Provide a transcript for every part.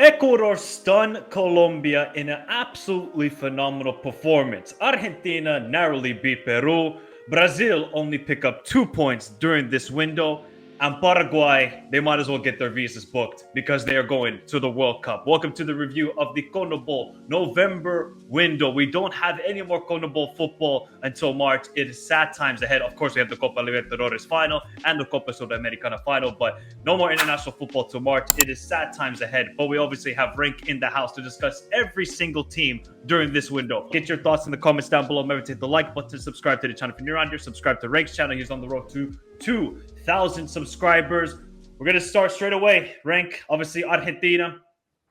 Ecuador stunned Colombia in an absolutely phenomenal performance. Argentina narrowly beat Peru. Brazil only pick up 2 points during this window. And Paraguay, they might as well get their visas booked because they are going to the World Cup. Welcome to the review of the CONMEBOL November window. We don't have any more CONMEBOL football until March. It is sad times ahead. Of course, we have the Copa Libertadores final and the Copa Sudamericana final, but no more international football till March. It is sad times ahead, but we obviously have Rank in the house to discuss every single team during this window. Get your thoughts in the comments down below. Remember to hit the like button, subscribe to the channel if you're new around here, subscribe to Rank's channel. He's on the road to 2,000 subscribers. We're going to start straight away. Rank, obviously, Argentina.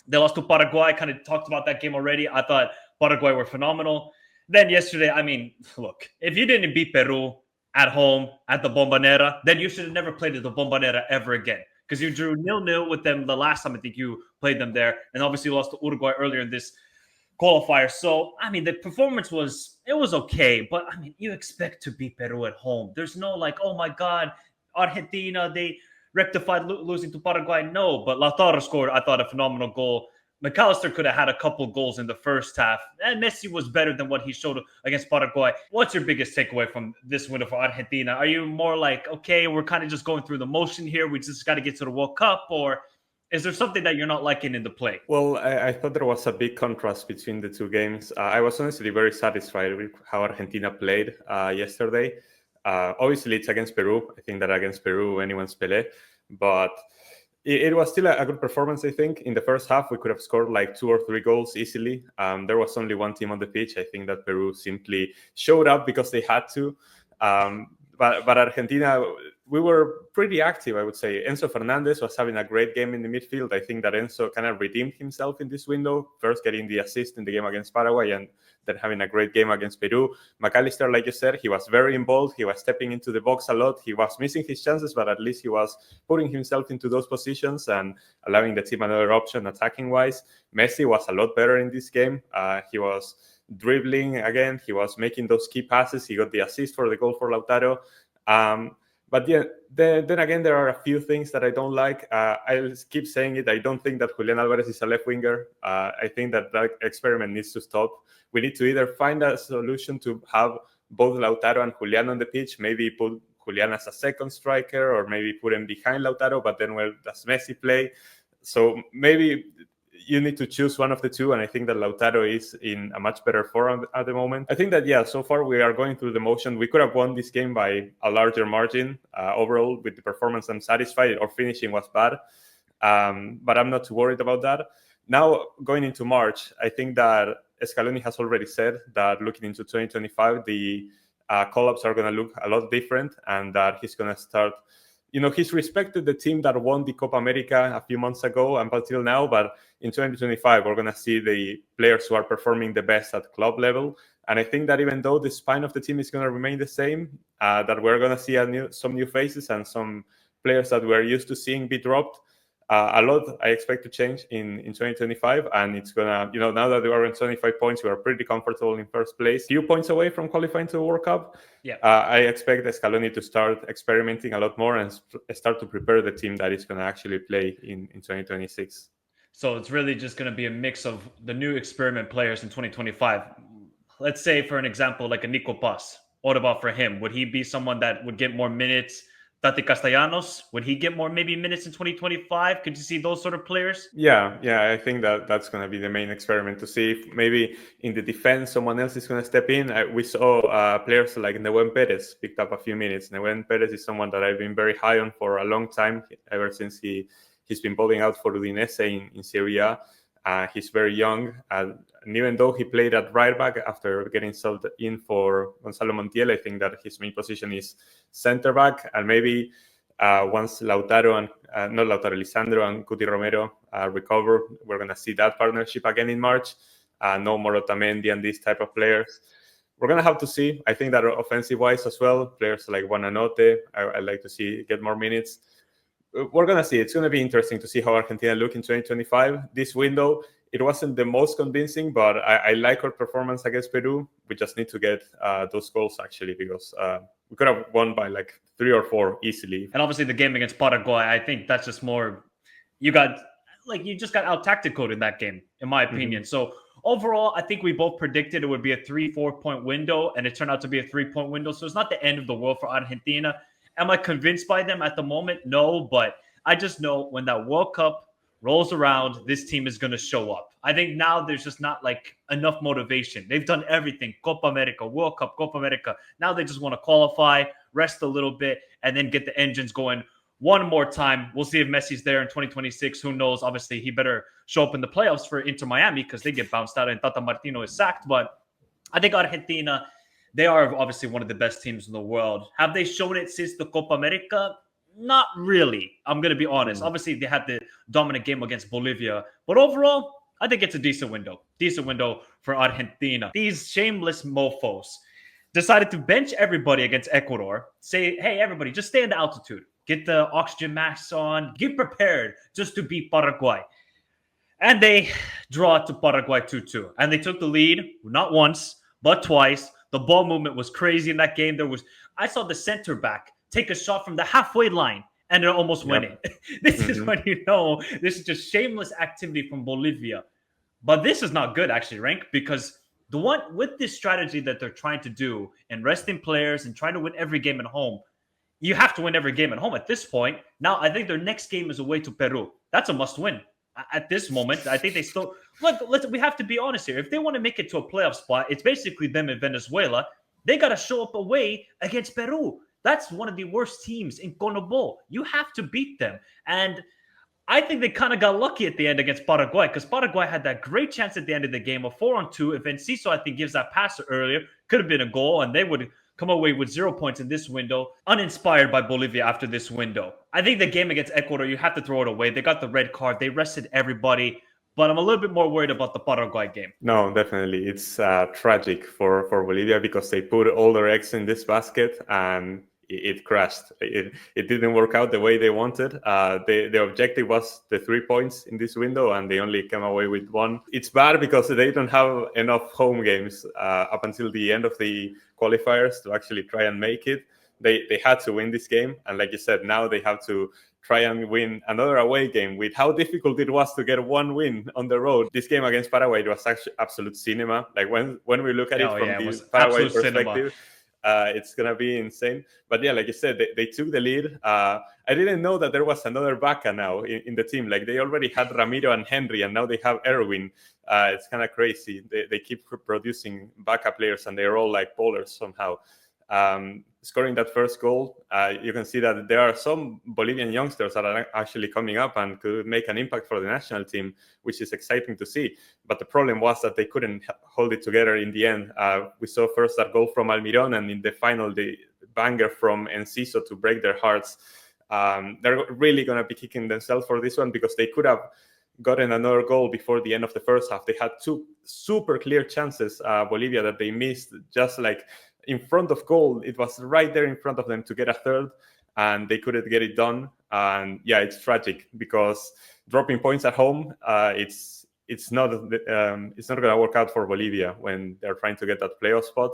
They lost to Paraguay. I kind of talked about that game already. I thought Paraguay were phenomenal. Then yesterday, I mean, look, if you didn't beat Peru at home at the Bombonera, then you should have never played at the Bombonera ever again, because you drew 0-0 with them the last time I think you played them there, and obviously you lost to Uruguay earlier in this qualifier. So, I mean, the performance was okay, but, I mean, you expect to beat Peru at home. There's no like, oh, my God, Argentina, they rectified losing to Paraguay. No, but Lautaro scored, I thought, a phenomenal goal. McAllister could have had a couple goals in the first half, and Messi was better than what he showed against Paraguay. What's your biggest takeaway from this window for Argentina? Are you more like, okay, we're kind of just going through the motion here, we just got to get to the World Cup, or is there something that you're not liking in the play? Well, I thought there was a big contrast between the two games. I was honestly very satisfied with how Argentina played yesterday. Obviously, it's against Peru. I think that against Peru, anyone's Pelé. But it was still a good performance, I think. In the first half, we could have scored like 2 or 3 goals easily. There was only one team on the pitch. I think that Peru simply showed up because they had to. But Argentina, we were pretty active, I would say. Enzo Fernandez was having a great game in the midfield. I think that Enzo kind of redeemed himself in this window, first getting the assist in the game against Paraguay and then having a great game against Peru. McAllister, like you said, he was very involved. He was stepping into the box a lot. He was missing his chances, but at least he was putting himself into those positions and allowing the team another option attacking-wise. Messi was a lot better in this game. He was dribbling again. He was making those key passes. He got the assist for the goal for Lautaro. But yeah, then again, there are a few things that I don't like. I'll keep saying it. I don't think that Julian Alvarez is a left winger. I think that experiment needs to stop. We need to either find a solution to have both Lautaro and Julian on the pitch, maybe put Julian as a second striker, or maybe put him behind Lautaro, but then where does Messi play? So maybe you need to choose one of the two, and I think that Lautaro is in a much better form at the moment. I think that, yeah, so far we are going through the motion. We could have won this game by a larger margin. Overall, with the performance, I'm satisfied. Our finishing was bad, but I'm not too worried about that. Now, going into March, I think that Scaloni has already said that looking into 2025, the call-ups are going to look a lot different, and that he's going to start... he's respected the team that won the Copa America a few months ago and until now, but in 2025, we're going to see the players who are performing the best at club level. And I think that even though the spine of the team is going to remain the same, that we're going to see some new faces and some players that we're used to seeing be dropped. A lot I expect to change in 2025, and it's gonna, now that we are on 25 points, we are pretty comfortable in first place, few points away from qualifying to the World Cup. Yeah, I expect Scaloni to start experimenting a lot more and start to prepare the team that is going to actually play in 2026. So it's really just going to be a mix of the new experiment players in 2025. Let's say, for an example, like a Nico Paz. What about for him? Would he be someone that would get more minutes? Tati Castellanos, would he get more maybe minutes in 2025? Could you see those sort of players? Yeah, I think that's going to be the main experiment, to see if maybe in the defense someone else is going to step in. We saw players like Nehuen Perez picked up a few minutes. Nehuen Perez is someone that I've been very high on for a long time, ever since he's been balling out for Udinese in Serie A. He's very young, and even though he played at right back after getting subbed in for Gonzalo Montiel, I think that his main position is center back. And maybe once Lisandro and Cuti Romero recover, we're going to see that partnership again in March. No more Otamendi and these type of players. We're going to have to see. I think that offensive-wise as well, players like Buonanotte, I'd like to see get more minutes. We're going to see. It's going to be interesting to see how Argentina look in 2025. This window, it wasn't the most convincing, but I like our performance against Peru. We just need to get those goals, actually, because we could have won by like 3 or 4 easily. And obviously the game against Paraguay, I think that's just more... You got like you just got out tactical in that game, in my opinion. So overall, I think we both predicted it would be a 3-4 point window, and it turned out to be a 3 point window. So it's not the end of the world for Argentina. Am I convinced by them at the moment? No, but I just know when that World Cup rolls around, this team is going to show up. I think now there's just not like enough motivation. They've done everything. Copa America, World Cup, Copa America. Now they just want to qualify, rest a little bit, and then get the engines going one more time. We'll see if Messi's there in 2026. Who knows? Obviously, he better show up in the playoffs for Inter Miami because they get bounced out and Tata Martino is sacked. But I think Argentina, they are obviously one of the best teams in the world. Have they shown it since the Copa America? Not really. I'm going to be honest. Obviously, they had the dominant game against Bolivia. But overall, I think it's a decent window. Decent window for Argentina. These shameless mofos decided to bench everybody against Ecuador. Say, hey, everybody, just stay in the altitude. Get the oxygen masks on. Get prepared just to beat Paraguay. And they draw to Paraguay 2-2. And they took the lead, not once, but twice. The ball movement was crazy in that game. I saw the center back take a shot from the halfway line and it almost went in. This is when you know this is just shameless activity from Bolivia. But this is not good, actually, Rank, because the one with this strategy that they're trying to do and resting players and trying to win every game at home, you have to win every game at home at this point. Now, I think their next game is away to Peru. That's a must win. At this moment, I think they still we have to be honest here. If they want to make it to a playoff spot, it's basically them in Venezuela. They got to show up away against Peru. That's one of the worst teams in CONMEBOL. You have to beat them. And I think they kind of got lucky at the end against Paraguay because Paraguay had that great chance at the end of the game, a 4-on-2. If Enciso, I think, gives that pass earlier, could have been a goal, and they would come away with 0 points in this window, uninspired by Bolivia after this window. I think the game against Ecuador, you have to throw it away. They got the red card. They rested everybody. But I'm a little bit more worried about the Paraguay game. No, definitely. It's tragic for Bolivia because they put all their eggs in this basket and it crashed. It didn't work out the way they wanted. The objective was the 3 points in this window, and they only came away with one. It's bad because they don't have enough home games up until the end of the qualifiers to actually try and make it. They had to win this game, and like you said, now they have to try and win another away game. With how difficult it was to get one win on the road, this game against Paraguay, it was actually absolute cinema. Like when we look at it from the Paraguay perspective, it's gonna be insane. But yeah, like you said, they took the lead. I didn't know that there was another Baca now in the team. Like they already had Ramiro and Henry, and now they have Erwin. It's kind of crazy. They keep producing Baca players, and they're all like bowlers somehow. Scoring that first goal, you can see that there are some Bolivian youngsters that are actually coming up and could make an impact for the national team, which is exciting to see. But the problem was that they couldn't hold it together in the end. We saw first that goal from Almiron, and in the final, the banger from Enciso to break their hearts. They're really going to be kicking themselves for this one because they could have gotten another goal before the end of the first half. They had two super clear chances, Bolivia, that they missed, just like in front of goal. It was right there in front of them to get a third, and they couldn't get it done. And yeah, it's tragic because dropping points at home, it's not going to work out for Bolivia when they're trying to get that playoff spot.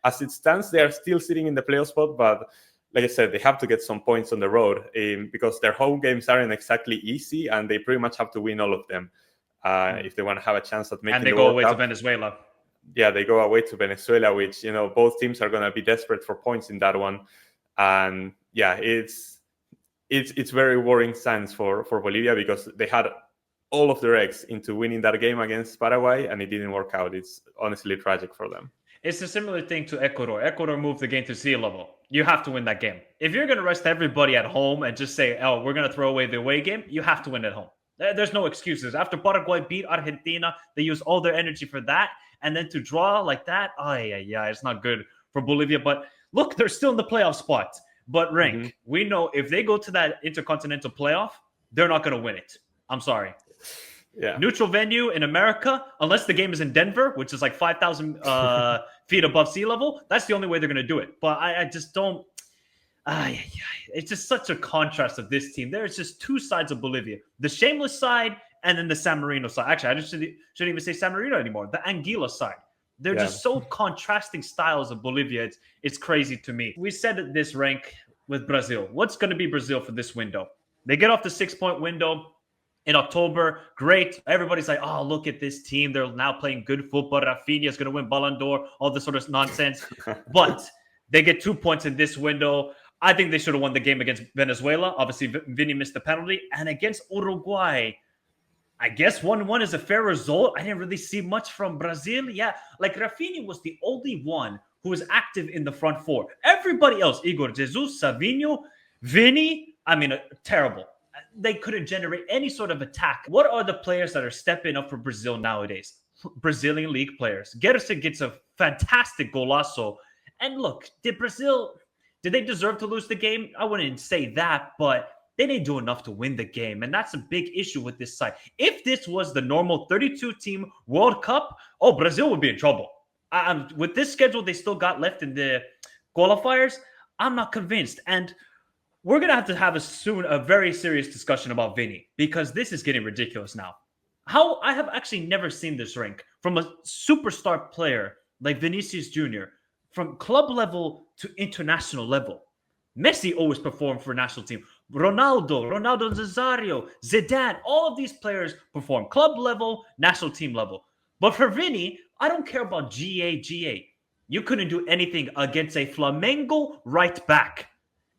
As it stands, they are still sitting in the playoff spot, but like I said, they have to get some points on the road because their home games aren't exactly easy, and they pretty much have to win all of them if they want to have a chance at making. And they go away to Venezuela. Yeah, they go away to Venezuela, which, you know, both teams are going to be desperate for points in that one. And yeah, it's very worrying signs for Bolivia because they had all of their eggs into winning that game against Paraguay, and it didn't work out. It's honestly tragic for them. It's a similar thing to Ecuador. Ecuador moved the game to sea level. You have to win that game. If you're going to rest everybody at home and just say, oh, we're going to throw away the away game, you have to win at home. There's no excuses. After Paraguay beat Argentina, they used all their energy for that. And then to draw like that, it's not good for Bolivia. But look, they're still in the playoff spot. But Rank, we know if they go to that intercontinental playoff, they're not going to win it. I'm sorry. Yeah. Neutral venue in America, unless the game is in Denver, which is like 5,000 feet above sea level, that's the only way they're going to do it. But I just don't. It's just such a contrast of this team. There's just two sides of Bolivia: the shameless side and then the San Marino side. Actually, I just shouldn't even say San Marino anymore. The Anguilla side. They're just so contrasting styles of Bolivia. It's crazy to me. We said this, Rank, with Brazil. What's going to be Brazil for this window? They get off the 6 point window. in October. Great. Everybody's like, oh, look at this team. They're now playing good football. Rafinha is going to win Ballon d'Or, all this sort of nonsense. But they get 2 points in this window. I think they should have won the game against Venezuela. Obviously, Vinny missed the penalty. And against Uruguay, I guess 1-1 is a fair result. I didn't really see much from Brazil. Yeah, like Rafinha was the only one who was active in the front four. Everybody else, Igor Jesus, Savinho, Vinny, I mean, terrible. They couldn't generate any sort of attack. What are the players that are stepping up for Brazil nowadays? Brazilian league players. Gerson gets a fantastic golazo. And look, did they deserve to lose the game? I wouldn't say that, but they didn't do enough to win the game. And that's a big issue with this side. If this was the normal 32-team World Cup, oh, Brazil would be in trouble. With this schedule they still got left in the qualifiers, I'm not convinced. And we're going to have a very serious discussion about Vinny, because this is getting ridiculous now. How I have actually never seen this rank from a superstar player like Vinicius Jr., from club level to international level. Messi always performed for national team. Ronaldo Nazario, Zidane, all of these players perform club level, national team level. But for Vinny, I don't care about GA. You couldn't do anything against a Flamengo right back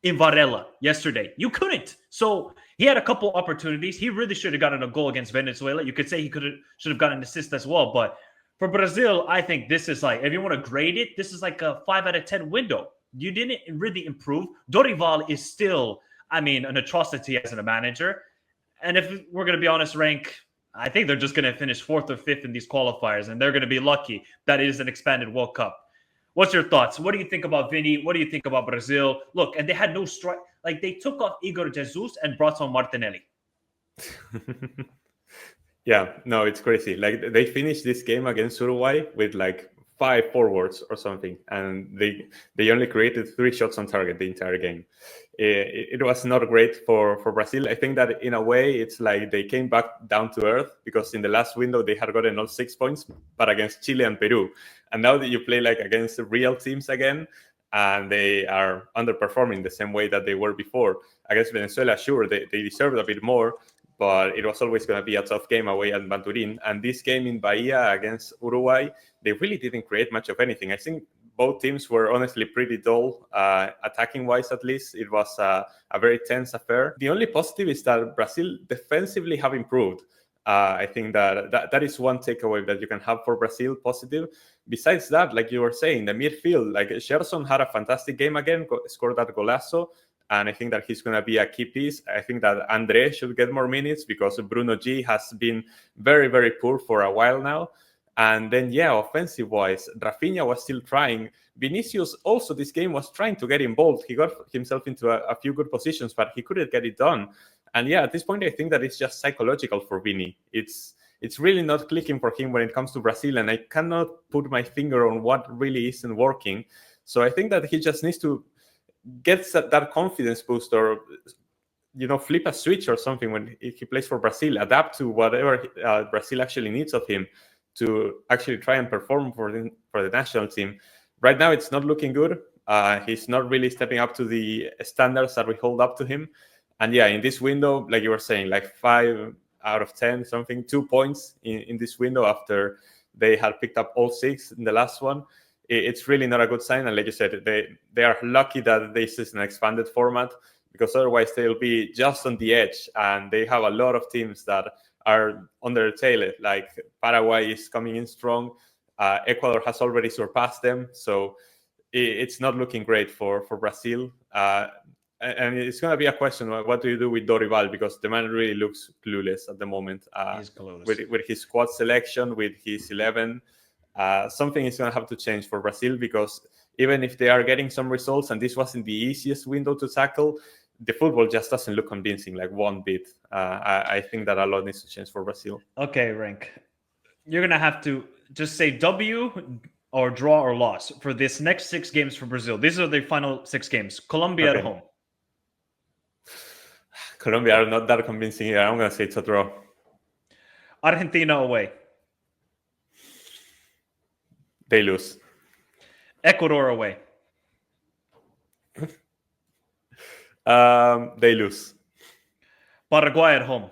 in Varela yesterday. You couldn't. So he had a couple opportunities. He really should have gotten a goal against Venezuela. You could say should have gotten an assist as well. But for Brazil, I think this is like, if you want to grade it, this is like a 5 out of 10 window. You didn't really improve. Dorival is still, an atrocity as a manager. And if we're going to be honest, rank, I think they're just going to finish 4th or 5th in these qualifiers, and they're going to be lucky that it is an expanded World Cup. What's your thoughts? What do you think about Vinny? What do you think about Brazil? Look, and they had no strike. Like, they took off Igor Jesus and brought on Martinelli. Yeah, no, it's crazy. Like, they finished this game against Uruguay with like 5 forwards or something, and they only created 3 shots on target the entire game. It was not great for Brazil. I think that in a way it's like they came back down to earth, because in the last window they had gotten all 6 points, but against Chile and Peru. And now that you play like against real teams again, and they are underperforming the same way that they were before. Against Venezuela, sure, they deserved a bit more, but it was always going to be a tough game away at Maturin. And this game in Bahia against Uruguay, they really didn't create much of anything. I think both teams were honestly pretty dull, attacking-wise at least. It was a very tense affair. The only positive is that Brazil defensively have improved. I think that is one takeaway that you can have for Brazil, positive. Besides that, like you were saying, the midfield, like Gerson had a fantastic game again, scored that golazo. And I think that he's going to be a key piece. I think that Andre should get more minutes, because Bruno G has been very, very poor for a while now. And then, yeah, offensive-wise, Rafinha was still trying. Vinicius also, this game, was trying to get involved. He got himself into a few good positions, but he couldn't get it done. And yeah, at this point, I think that it's just psychological for Vini. It's really not clicking for him when it comes to Brazil, and I cannot put my finger on what really isn't working. So I think that he just needs to get that confidence boost, or flip a switch or something when he plays for Brazil, adapt to whatever Brazil actually needs of him to actually try and perform for the national team. Right now, it's not looking good. He's not really stepping up to the standards that we hold up to him. And yeah, in this window, like you were saying, like 5 out of 10, something, 2 points in this window after they had picked up all 6 in the last one. It's really not a good sign. And like you said, they are lucky that this is an expanded format, because otherwise they'll be just on the edge. And they have a lot of teams that are on their tail. Like Paraguay is coming in strong. Ecuador has already surpassed them. So it's not looking great for Brazil. And it's going to be a question, what do you do with Dorival? Because the man really looks clueless at the moment. He's clueless. With his squad selection, with his 11, something is going to have to change for Brazil, because even if they are getting some results, and this wasn't the easiest window to tackle, the football just doesn't look convincing, like one bit. I think that a lot needs to change for Brazil. Okay, Rank. You're going to have to just say W or draw or loss for this next 6 games for Brazil. These are the final 6 games. Colombia at home. Colombia are not that convincing here. I'm going to say it's a draw. Argentina away. They lose. Ecuador away. They lose. Paraguay at home.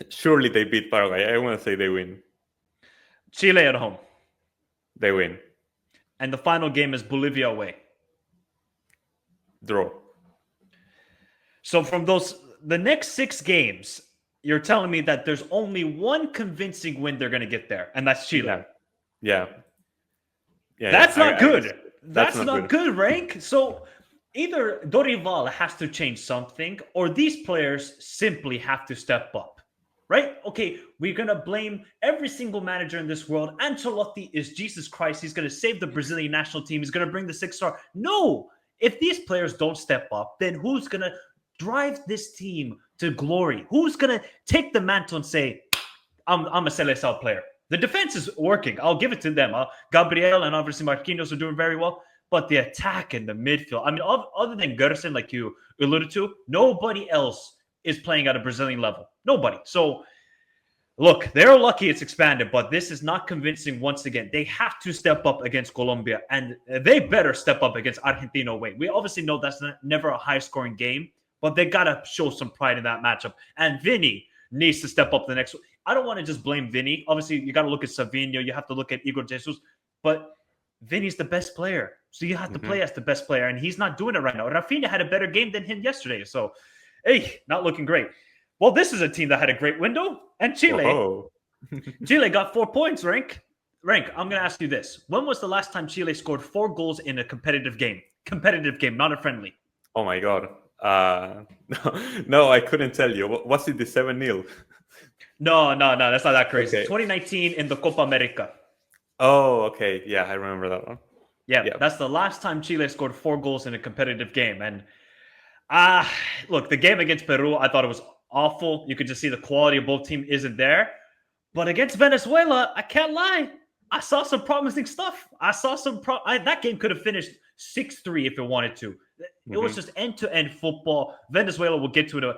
Surely they beat Paraguay. I want to say they win. Chile at home. They win. And the final game is Bolivia away. Draw. So from the next 6 games, you're telling me that there's only one convincing win they're going to get there, and that's Chile. Yeah. That's not good. That's not not good, Rank. So either Dorival has to change something, or these players simply have to step up. Right? Okay, we're going to blame every single manager in this world. Ancelotti is Jesus Christ. He's going to save the Brazilian national team. He's going to bring the 6-star. No! If these players don't step up, then who's going to drive this team to glory? Who's going to take the mantle and say, I'm a Selecao player? The defense is working. I'll give it to them. Gabriel and obviously Marquinhos are doing very well. But the attack in the midfield, I mean, other than Gerson, like you alluded to, nobody else is playing at a Brazilian level. Nobody. So, look, they're lucky it's expanded, but this is not convincing once again. They have to step up against Colombia, and they better step up against Argentina away. We obviously know that's never a high-scoring game, but they got to show some pride in that matchup. And Vinny needs to step up the next one. I don't want to just blame Vinny. Obviously, you got to look at Savinho. You have to look at Igor Jesus. But Vinny's the best player. So you have to play as the best player, and he's not doing it right now. Rafinha had a better game than him yesterday. So, hey, not looking great. Well, this is a team that had a great window, and Chile. Chile got 4 points, Rank. I'm going to ask you this. When was the last time Chile scored 4 goals in a competitive game? Competitive game, not a friendly. Oh, my God. No, I couldn't tell you. Was it the 7-0? No, that's not that crazy. Okay. 2019 in the Copa America. Oh, okay. Yeah, I remember that one. Yeah, that's the last time Chile scored 4 goals in a competitive game. And look, the game against Peru, I thought it was awful. You could just see the quality of both teams isn't there. But against Venezuela, I can't lie. I saw some promising stuff. I saw some that game could have finished 6-3 if it wanted to. It was just end-to-end football. Venezuela, will get to it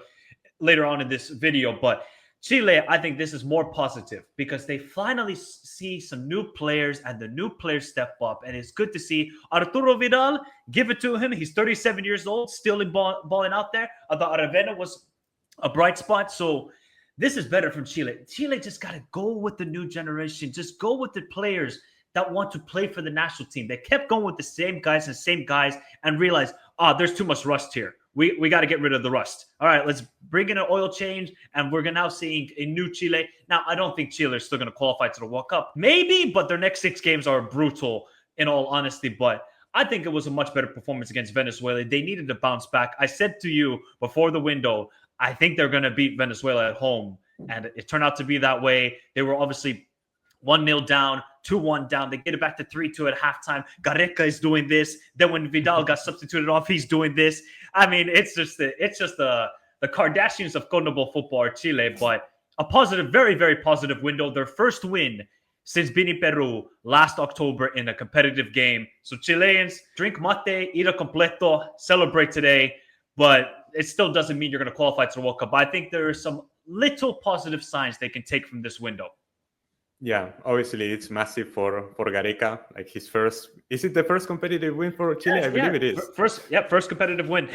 later on in this video, but Chile, I think this is more positive because they finally see some new players and the new players step up. And it's good to see Arturo Vidal, give it to him. He's 37 years old, still balling out there. I thought Aravena was a bright spot. So this is better from Chile. Chile just got to go with the new generation. Just go with the players that want to play for the national team. They kept going with the same guys and realized, there's too much rust here. We got to get rid of the rust. All right, let's bring in an oil change, and we're now seeing a new Chile. Now, I don't think Chile is still going to qualify to the World Cup. Maybe, but their next 6 games are brutal, in all honesty. But I think it was a much better performance against Venezuela. They needed to bounce back. I said to you before the window, I think they're going to beat Venezuela at home, and it turned out to be that way. They were obviously 1-0 down, 2-1 down. They get it back to 3-2 at halftime. Gareca is doing this. Then when Vidal got substituted off, he's doing this. I mean, it's just the Kardashians of CONMEBOL football are Chile, but a positive, very, very positive window. Their first win since beating Peru last October in a competitive game. So Chileans, drink mate, eat a completo, celebrate today, but it still doesn't mean you're going to qualify to the World Cup. I think there are some little positive signs they can take from this window. Yeah, obviously it's massive for Gareca. Like his first, is it the first competitive win for Chile? I believe it is. First competitive win.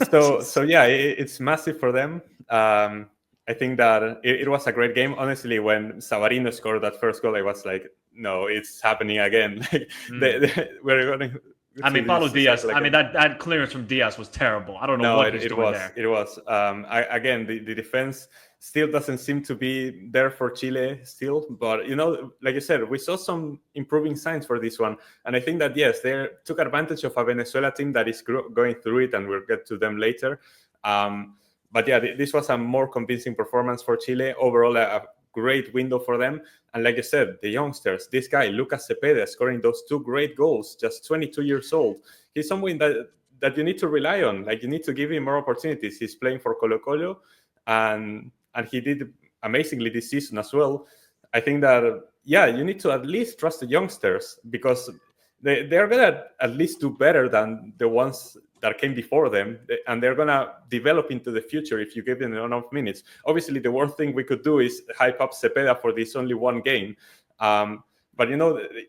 so yeah, it's massive for them. I think that it was a great game. Honestly, when Savarino scored that first goal, I was like, no, it's happening again. Like we're going. I mean, Paulo Diaz. I mean, that clearance from Diaz was terrible. I don't know what he's doing there. It was. Again, the defense still doesn't seem to be there for Chile still. But, like you said, we saw some improving signs for this one. And I think that, yes, they took advantage of a Venezuela team that is going through it, and we'll get to them later. But, yeah, this was a more convincing performance for Chile. Overall, a great window for them. And like you said, the youngsters, this guy, Lucas Cepeda, scoring those 2 great goals, just 22 years old. He's someone that you need to rely on. Like, you need to give him more opportunities. He's playing for Colo-Colo, and he did amazingly this season as well. I think that, yeah, you need to at least trust the youngsters because they're going to at least do better than the ones that came before them, and they're going to develop into the future if you give them enough minutes. Obviously, the worst thing we could do is hype up Cepeda for this only one game. But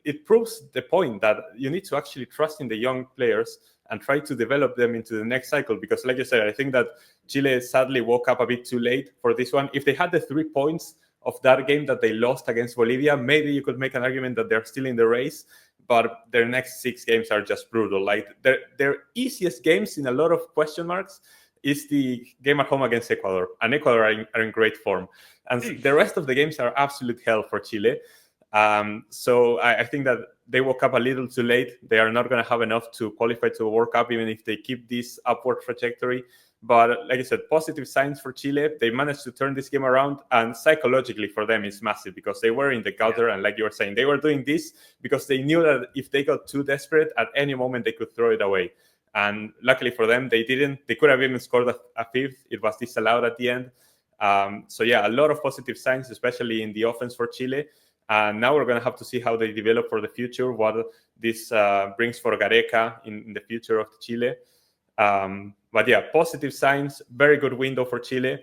it proves the point that you need to actually trust in the young players and try to develop them into the next cycle. Because like you said, I think that Chile sadly woke up a bit too late for this one. If they had the 3 points of that game that they lost against Bolivia, maybe you could make an argument that they're still in the race, but their next 6 games are just brutal. Like their easiest games in a lot of question marks is the game at home against Ecuador, and Ecuador are in great form. And the rest of the games are absolute hell for Chile. So I think that they woke up a little too late. They are not going to have enough to qualify to a World Cup, even if they keep this upward trajectory. But like I said, positive signs for Chile. They managed to turn this game around, and psychologically for them it's massive because they were in the gutter. And like you were saying, they were doing this because they knew that if they got too desperate, at any moment they could throw it away. And luckily for them, they didn't. They could have even scored a fifth. It was disallowed at the end. So yeah, a lot of positive signs, especially in the offense for Chile. And now we're going to have to see how they develop for the future, what this brings for Gareca in the future of Chile. But yeah, positive signs, very good window for Chile.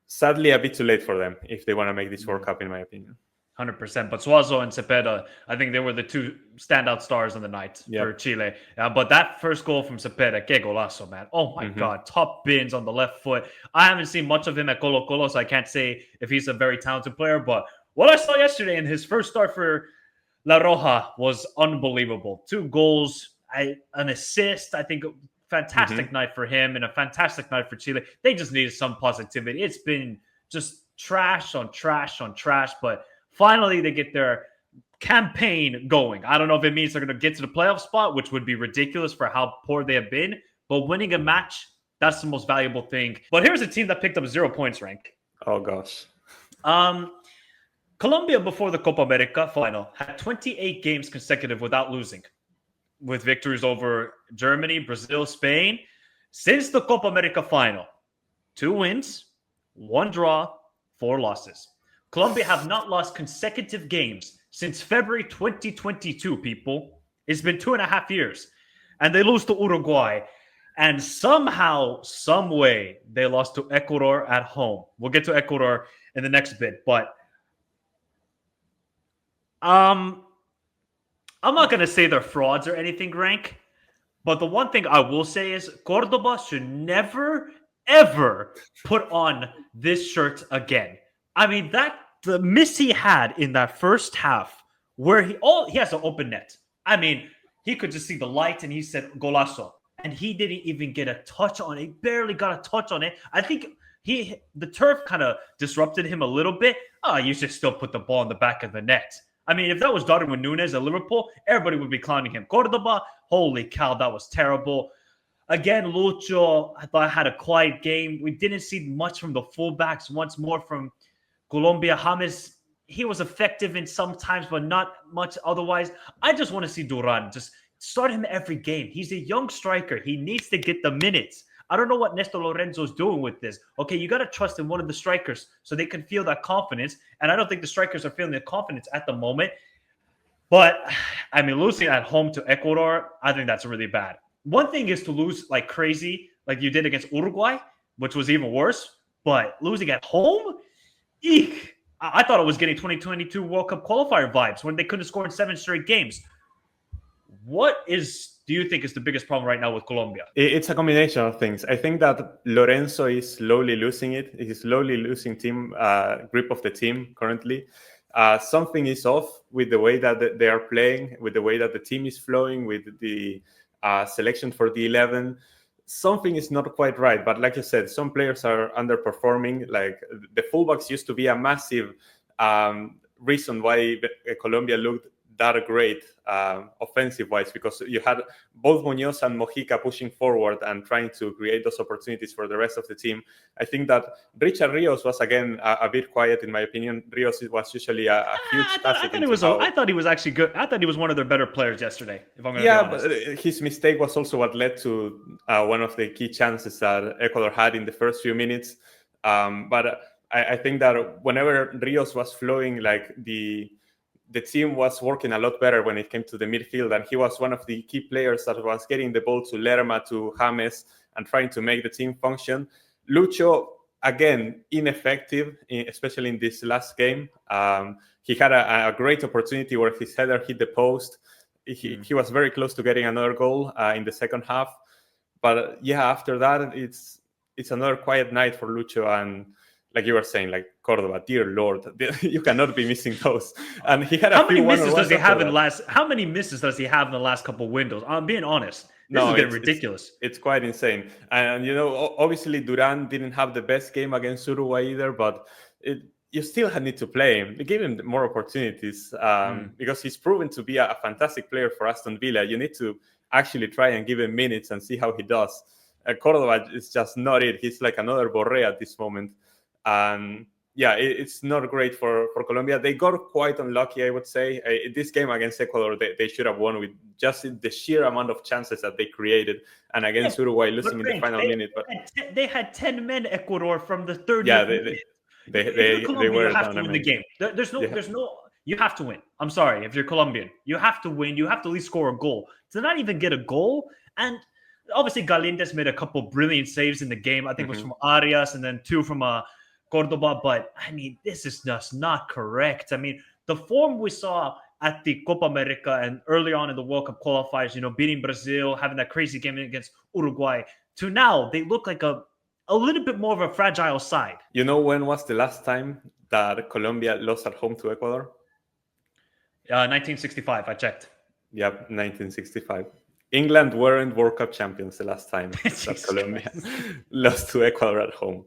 Sadly, a bit too late for them if they want to make this World Cup, in my opinion. 100%. But Suazo and Cepeda, I think they were the 2 standout stars on the night for Chile. But that first goal from Cepeda, que golazo, man. Oh my God, top bins on the left foot. I haven't seen much of him at Colo Colo, so I can't say if he's a very talented player. But what I saw yesterday in his first start for La Roja was unbelievable. 2 goals, an assist. I think fantastic night for him and a fantastic night for Chile. They just needed some positivity. It's been just trash on trash on trash, but finally they get their campaign going. I don't know if it means they're going to get to the playoff spot, which would be ridiculous for how poor they have been, but winning a match, that's the most valuable thing. But here's a team that picked up 0 points, Rank. Oh, gosh. Colombia, before the Copa America final, had 28 games consecutive without losing, with victories over Germany, Brazil, Spain. Since the Copa America final, 2 wins, 1 draw, 4 losses. Colombia have not lost consecutive games since February 2022, people. It's been 2.5 years. And they lose to Uruguay. And somehow, some way, they lost to Ecuador at home. We'll get to Ecuador in the next bit. But I'm not going to say they're frauds or anything, Rank. But the one thing I will say is Cordoba should never, ever put on this shirt again. I mean, the miss he had in that first half where he has an open net. I mean, he could just see the light and he said golazo. And he didn't even get a touch on it. He barely got a touch on it. I think the turf kind of disrupted him a little bit. You should still put the ball in the back of the net. I mean, if that was Darwin Núñez at Liverpool, everybody would be clowning him. Cordoba, holy cow, that was terrible. Again, Lucho, I thought had a quiet game. We didn't see much from the fullbacks. Once more from Colombia. James, he was effective in some times, but not much otherwise. I just want to see Duran. Just start him every game. He's a young striker. He needs to get the minutes. I don't know what Nestor Lorenzo's doing with this. Okay, you got to trust in one of the strikers so they can feel that confidence. And I don't think the strikers are feeling the confidence at the moment. But, I mean, losing at home to Ecuador, I think that's really bad. One thing is to lose like crazy, like you did against Uruguay, which was even worse. But losing at home? Eek. I thought it was getting 2022 World Cup qualifier vibes when they couldn't score in 7 straight games. What do you think is the biggest problem right now with Colombia? It's a combination of things. I think that Lorenzo is slowly losing it. He's slowly losing grip of the team currently. Something is off with the way that they are playing, with the way that the team is flowing, with the selection for the 11. Something is not quite right. But like you said, some players are underperforming. Like the fullbacks used to be a massive reason why Colombia looked that great offensive-wise, because you had both Muñoz and Mojica pushing forward and trying to create those opportunities for the rest of the team. I think that Richard Rios was, again, a bit quiet, in my opinion. Rios was usually a huge asset. I thought he was actually good. I thought he was one of their better players yesterday, if I'm going to be honest. But his mistake was also what led to one of the key chances that Ecuador had in the first few minutes. But I think that whenever Rios was flowing, like the team was working a lot better when it came to the midfield, and he was one of the key players that was getting the ball to Lerma, to James, and trying to make the team function. Lucho, again, ineffective, especially in this last game. He had a great opportunity where his header hit the post. He was very close to getting another goal in the second half. But yeah, after that, it's another quiet night for Lucho. And like you were saying, like Cordoba, dear Lord, you cannot be missing those. And he had a few misses does he have in that. How many misses does he have in the last couple of windows? I'm being honest. This is getting ridiculous. It's quite insane. And, you know, obviously Duran didn't have the best game against Uruguay either, but you still need to play him. You give him more opportunities because he's proven to be a fantastic player for Aston Villa. You need to actually try and give him minutes and see how he does. Cordoba is just not it. He's like another Borré at this moment. And yeah, it's not great for Colombia. They got quite unlucky, I would say. This game against Ecuador, they should have won with just the sheer amount of chances that they created. And against Uruguay, losing in the final minute. But they had 10 men, Ecuador, from the 30th minute. They were you have to win the game. There's no. You have to win. I'm sorry, if you're Colombian, you have to win. You have to at least score a goal. To not even get a goal, and obviously Galindez made a couple brilliant saves in the game. I think it was from Arias and then 2 from Cordoba. But I mean, this is just not correct. I mean, the form we saw at the Copa America and early on in the World Cup qualifiers, you know, beating Brazil, having that crazy game against Uruguay, to now they look like a little bit more of a fragile side. You know, when was the last time that Colombia lost at home to Ecuador? 1965, I checked. Yep, 1965. England weren't World Cup champions the last time that Colombia lost to Ecuador at home.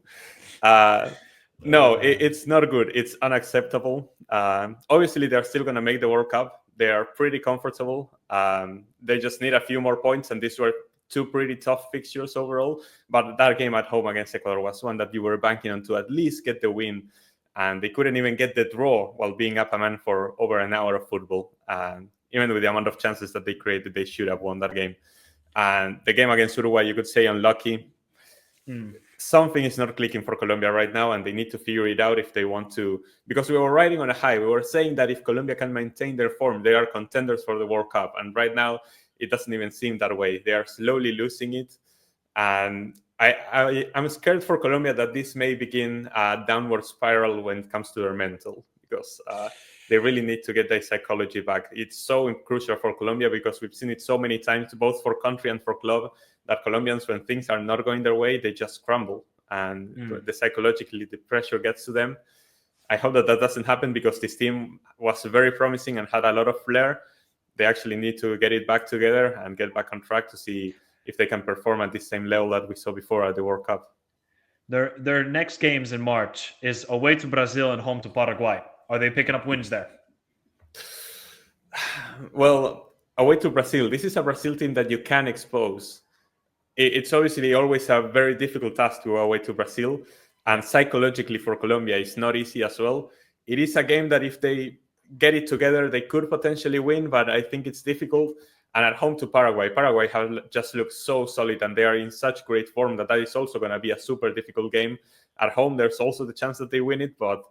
No, it's not good. It's unacceptable. Obviously, they're still going to make the World Cup. They are pretty comfortable. They just need a few more points, and these were 2 pretty tough fixtures overall. But that game at home against Ecuador was one that you were banking on to at least get the win. And they couldn't even get the draw while being up a man for over an hour of football. And even with the amount of chances that they created, they should have won that game. And the game against Uruguay, you could say unlucky. Something is not clicking for Colombia right now, and they need to figure it out if they want to. Because we were riding on a high. We were saying that if Colombia can maintain their form, they are contenders for the World Cup. And right now, it doesn't even seem that way. They are slowly losing it. And I'm scared for Colombia that this may begin a downward spiral when it comes to their mental, because they really need to get their psychology back. It's so crucial for Colombia because we've seen it so many times, both for country and for club, that Colombians, when things are not going their way, they just crumble. And psychologically, the pressure gets to them. I hope that doesn't happen because this team was very promising and had a lot of flair. They actually need to get it back together and get back on track to see if they can perform at the same level that we saw before at the World Cup. Their next games in March is away to Brazil and home to Paraguay. Are they picking up wins there? Well, away to Brazil. This is a Brazil team that you can expose. It's obviously always a very difficult task to go away to Brazil. And psychologically for Colombia, it's not easy as well. It is a game that if they get it together, they could potentially win, but I think it's difficult. And at home to Paraguay have just looked so solid, and they are in such great form that is also going to be a super difficult game. At home, there's also the chance that they win it, but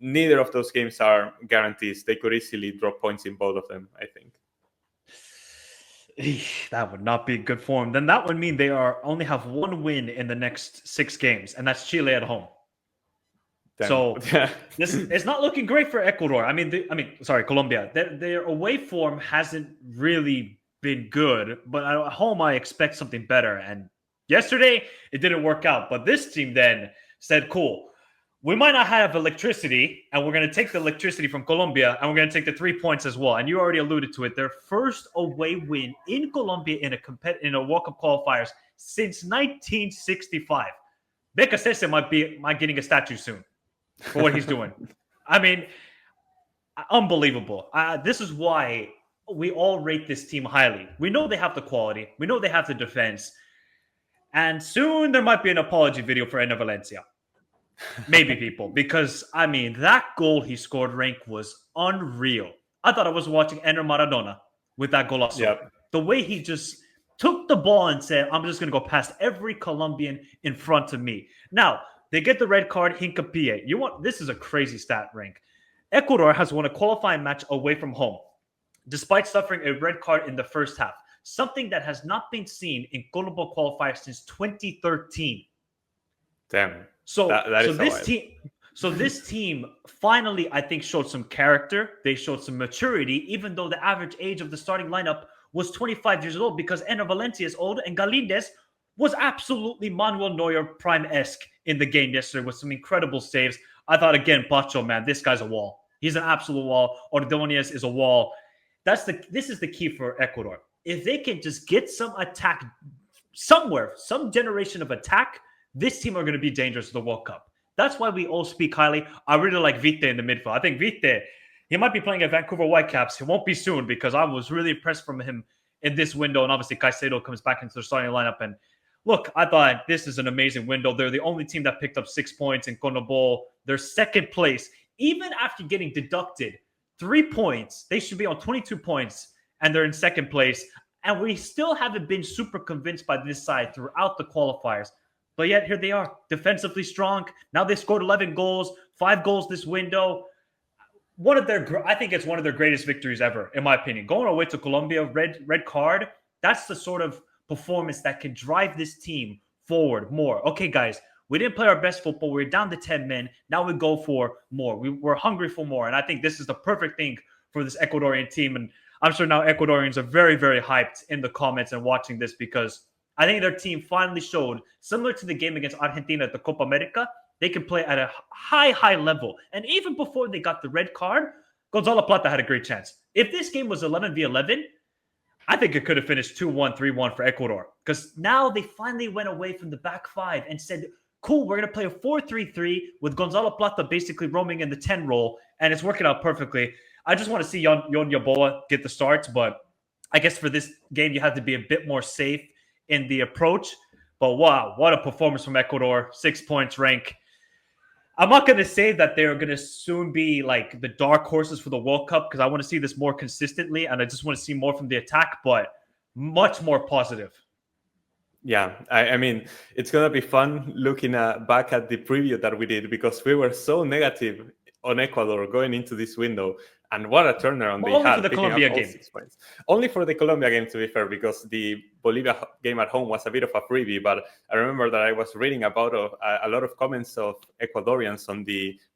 neither of those games are guarantees. They could easily drop points in both of them, I think. That would not be good form. Then that would mean they only have 1 win in the next 6 games, and that's Chile at home. Damn. So it's not looking great for Ecuador. Colombia. Their away form hasn't really been good, but at home I expect something better. And yesterday it didn't work out. But this team then said, "Cool, we might not have electricity, and we're going to take the electricity from Colombia, and we're going to take the 3 points as well." And you already alluded to it. Their first away win in Colombia in a World Cup qualifiers since 1965. Becasese might getting a statue soon for what he's doing. I mean, unbelievable. This is why we all rate this team highly. We know they have the quality. We know they have the defense. And soon there might be an apology video for Enner Valencia. Maybe, people. Because, I mean, that goal he scored, Rank, was unreal. I thought I was watching Enner Maradona with that golazo. Yep. The way he just took the ball and said, "I'm just going to go past every Colombian in front of me." Now, they get the red card, Hincapié. This is a crazy stat, Rank. Ecuador has won a qualifying match away from home, despite suffering a red card in the first half. Something that has not been seen in CONMEBOL qualifiers since 2013. Damn. So That so is a this while. team so this team finally, I think, showed some character. They showed some maturity, even though the average age of the starting lineup was 25 years old, because Enner Valencia is old and Galindez was absolutely Manuel Neuer prime-esque in the game yesterday with some incredible saves. I thought, again, Pacho, man, this guy's a wall. He's an absolute wall. Ordonez is a wall. This is the key for Ecuador. If they can just get some attack somewhere, some generation of attack, this team are going to be dangerous to the World Cup. That's why we all speak highly. I really like Vite in the midfield. I think Vite, he might be playing at Vancouver Whitecaps. He won't be soon because I was really impressed from him in this window. And obviously, Caicedo comes back into the starting lineup. And look, I thought this is an amazing window. They're the only team that picked up 6 points in CONMEBOL. They're second place. Even after getting deducted 3 points, they should be on 22 points, and they're in second place. And we still haven't been super convinced by this side throughout the qualifiers. But yet here they are, defensively strong. Now they scored 11 goals, 5 goals this window. I think it's one of their greatest victories ever, in my opinion. Going away to Colombia, red card, that's the sort of performance that can drive this team forward more. Okay, guys, we didn't play our best football. We're down to 10 men. Now we go for more. We're hungry for more. And I think this is the perfect thing for this Ecuadorian team. And I'm sure now Ecuadorians are very, very hyped in the comments and watching this, because I think their team finally showed, similar to the game against Argentina at the Copa America, they can play at a high level. And even before they got the red card, Gonzalo Plata had a great chance. If this game was 11v11, I think it could have finished 2-1, 3-1 for Ecuador, because now they finally went away from the back five and said, cool, we're going to play a 4-3-3 with Gonzalo Plata basically roaming in the 10 role, and it's working out perfectly. I just want to see Yon Yaboa get the starts, but I guess for this game, you have to be a bit more safe in the approach. But wow, what a performance from Ecuador. 6 points rank. I'm not going to say that they're going to soon be like the dark horses for the World Cup, because I want to see this more consistently, and I just want to see more from the attack, but much more positive. Yeah, I mean, it's going to be fun looking back at the preview that we did, because we were so negative on Ecuador going into this window. And what a turnaround they Only had, for the picking Colombia up all game. 6 points. Only for the Colombia game, to be fair, because the Bolivia game at home was a bit of a freebie. But I remember that I was reading about a lot of comments of Ecuadorians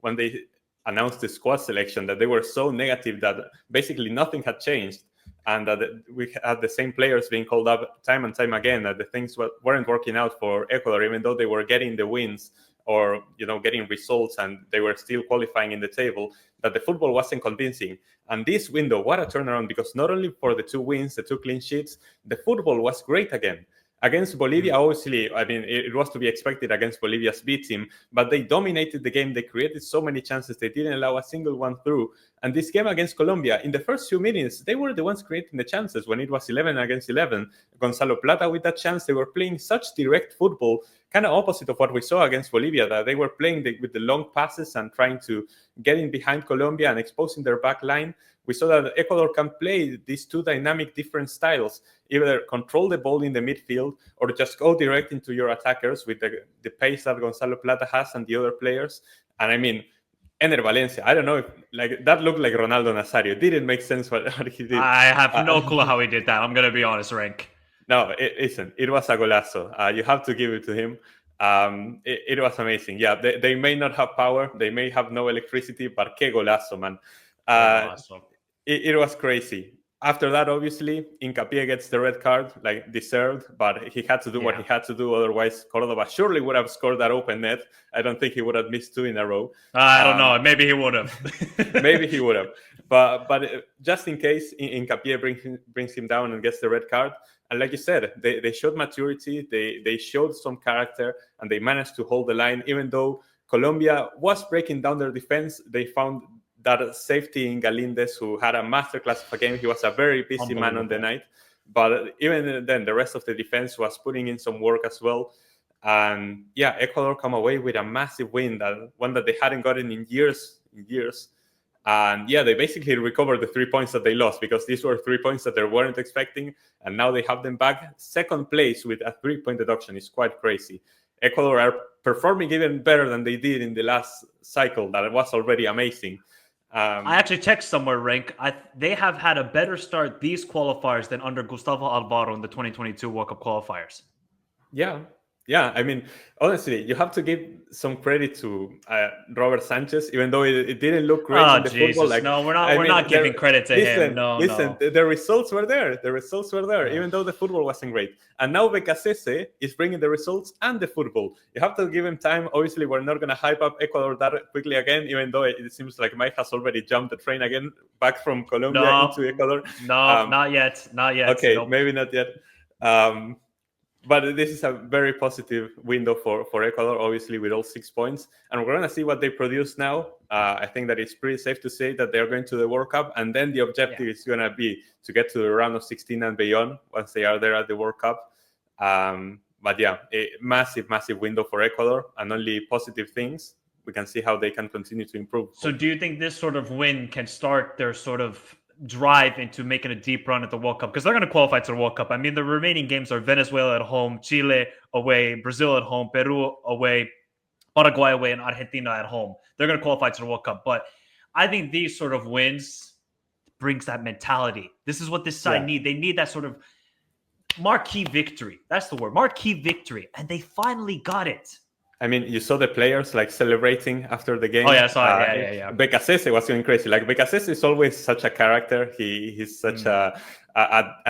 when they announced the squad selection, that they were so negative that basically nothing had changed, and that we had the same players being called up time and time again, that the things weren't working out for Ecuador, even though they were getting the wins or getting results, and they were still qualifying in the table, that the football wasn't convincing. And this window, what a turnaround, because not only for the 2 wins, the 2 clean sheets, the football was great again. Against Bolivia, obviously, I mean, it was to be expected against Bolivia's B team, but they dominated the game. They created so many chances. They didn't allow a single one through. And this game against Colombia, in the first few minutes, they were the ones creating the chances when it was 11 against 11. Gonzalo Plata with that chance, they were playing such direct football, kind of opposite of what we saw against Bolivia, that they were playing with the long passes and trying to get in behind Colombia and exposing their back line. We saw that Ecuador can play these 2 dynamic different styles, either control the ball in the midfield or just go direct into your attackers with the pace that Gonzalo Plata has and the other players. And I mean, Enner Valencia, I don't know if that looked like Ronaldo Nazario. It didn't make sense what he did. I have no clue how he did that. I'm going to be honest, Rank. No, it isn't. It was a golazo. You have to give it to him. It was amazing. Yeah, they may not have power. They may have no electricity, but que golazo, man. It was crazy. After that, obviously, Hincapié gets the red card, like deserved, but he had to do what he had to do. Otherwise, Cordoba surely would have scored that open net. I don't think he would have missed 2 in a row. I don't know. Maybe he would have. Maybe he would have. But just in case, Hincapié brings him down and gets the red card. And like you said, they showed maturity. They showed some character, and they managed to hold the line. Even though Colombia was breaking down their defense, they found that safety in Galindez, who had a masterclass of a game. He was a very busy man on the night. But even then, the rest of the defense was putting in some work as well. And yeah, Ecuador come away with a massive win, one that they hadn't gotten in years. And yeah, they basically recovered the 3 points that they lost, because these were 3 points that they weren't expecting. And now they have them back. Second place with a 3-point deduction is quite crazy. Ecuador are performing even better than they did in the last cycle. That was already amazing. I actually checked somewhere, Rank. They have had a better start these qualifiers than under Gustavo Alvaro in the 2022 World Cup qualifiers. Yeah, Yeah, I mean, honestly, you have to give some credit to Robert Sanchez, even though it didn't look great Oh in the football. Jesus, Like, no, we're not. I We're mean, not giving credit to him. listen, No, listen, no. the results were there. The results were there, Ugh. even though the football wasn't great. And now Becasese is bringing the results and the football. You have to give him time. Obviously, we're not going to hype up Ecuador that quickly again, even though it seems like Mike has already jumped the train again back from Colombia into No, Ecuador. no, Um, not yet, not yet. okay, Nope. maybe not yet. Um, but this is a very positive window for Ecuador, obviously, with all 6 points. And we're going to see what they produce now. I think that it's pretty safe to say that they're going to the World Cup. And then the objective is going to be to get to the round of 16 and beyond once they are there at the World Cup. But yeah, a massive, massive window for Ecuador and only positive things. We can see how they can continue to improve. So, do you think this sort of win can start their sort of drive into making a deep run at the World Cup? Because they're going to qualify to the World Cup. I mean, the remaining games are Venezuela at home, Chile away, Brazil at home, Peru away, Paraguay away, and Argentina at home. They're going to qualify to the World Cup. But I think these sort of wins brings that mentality. This is what this side need. They need that sort of marquee victory. That's the word, marquee victory, and they finally got it. I mean, you saw the players like celebrating after the game. Oh yeah, I saw it. Yeah. Becasese was going crazy. Like Becasese is always such a character. He's such a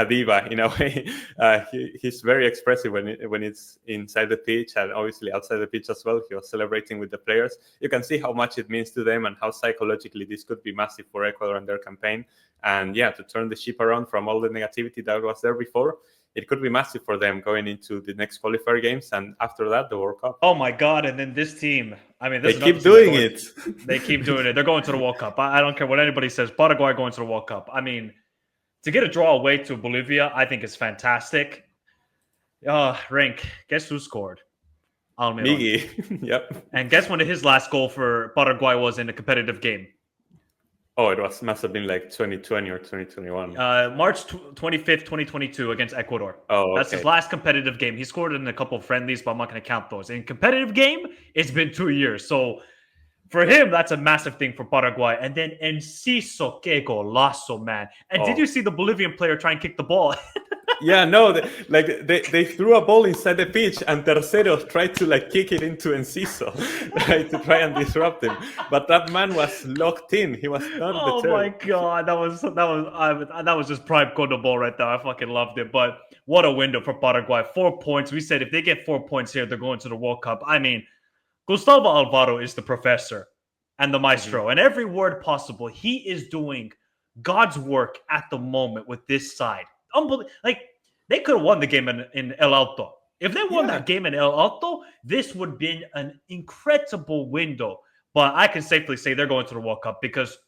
diva in a way. He's very expressive when it's inside the pitch and obviously outside the pitch as well. He was celebrating with the players. You can see how much it means to them and how psychologically this could be massive for Ecuador and their campaign. And yeah, to turn the ship around from all the negativity that was there before, it could be massive for them going into the next qualifier games and after that the World Cup. Oh my God! And then this team. I mean, they keep doing it. They keep doing it. They're going to the World Cup. I don't care what anybody says. Paraguay going to the World Cup. I mean, to get a draw away to Bolivia, I think is fantastic. Rink, guess who scored? Almiron. Miggy. Yep. And guess when his last goal for Paraguay was in a competitive game? Oh, must have been like 2020 or 2021. March 25th, 2022 against Ecuador. Oh, okay. That's his last competitive game. He scored in a couple of friendlies, but I'm not going to count those. In competitive game, it's been 2 years. So for him, that's a massive thing for Paraguay. And then Enciso, que golazo, man. And did you see the Bolivian player try and kick the ball? Yeah, no, they threw a ball inside the pitch and Terceros tried to like kick it into Enciso, right, to try and disrupt him. But that man was locked in. He was not deterred. Oh my God, that was just prime CONMEBOL right there. I fucking loved it. But what a window for Paraguay. 4 points. We said if they get 4 points here, they're going to the World Cup. I mean, Gustavo Alvaro is the professor and the maestro, and every word possible. He is doing God's work at the moment with this side. Like, they could have won the game in El Alto. If they won that game in El Alto, this would have been an incredible window. But I can safely say they're going to the World Cup because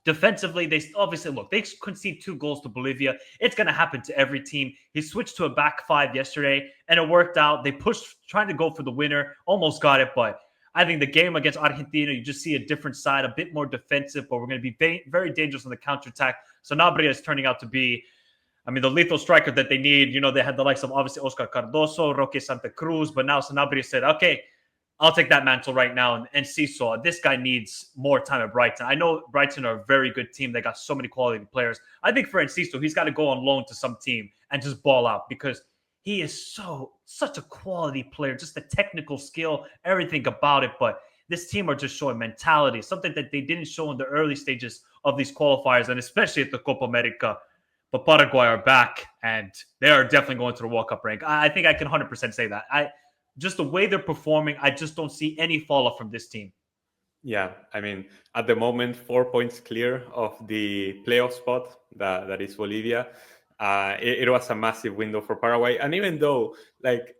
defensively, they obviously look. They concede 2 goals to Bolivia. It's going to happen to every team. He switched to a back 5 yesterday, and it worked out. They pushed, trying to go for the winner, almost got it. But I think the game against Argentina, you just see a different side, a bit more defensive. But we're going to be very dangerous on the counterattack. Sanabria is turning out to be, I mean, the lethal striker that they need. You know, they had the likes of obviously Oscar Cardoso, Roque Santa Cruz, but now Sanabria said, okay, I'll take that mantle right now. And Seesaw, this guy needs more time at Brighton. I know Brighton are a very good team. They got so many quality players. I think for Enciso, he's got to go on loan to some team and just ball out because he is such a quality player, just the technical skill, everything about it. But this team are just showing mentality, something that they didn't show in the early stages of these qualifiers, and especially at the Copa America. But Paraguay are back, and they are definitely going to the World Cup rank. I think I can 100% say that. Just the way they're performing, I just don't see any fall off from this team. Yeah, I mean, at the moment, 4 points clear of the playoff spot that is Bolivia. It was a massive window for Paraguay. And even though, like,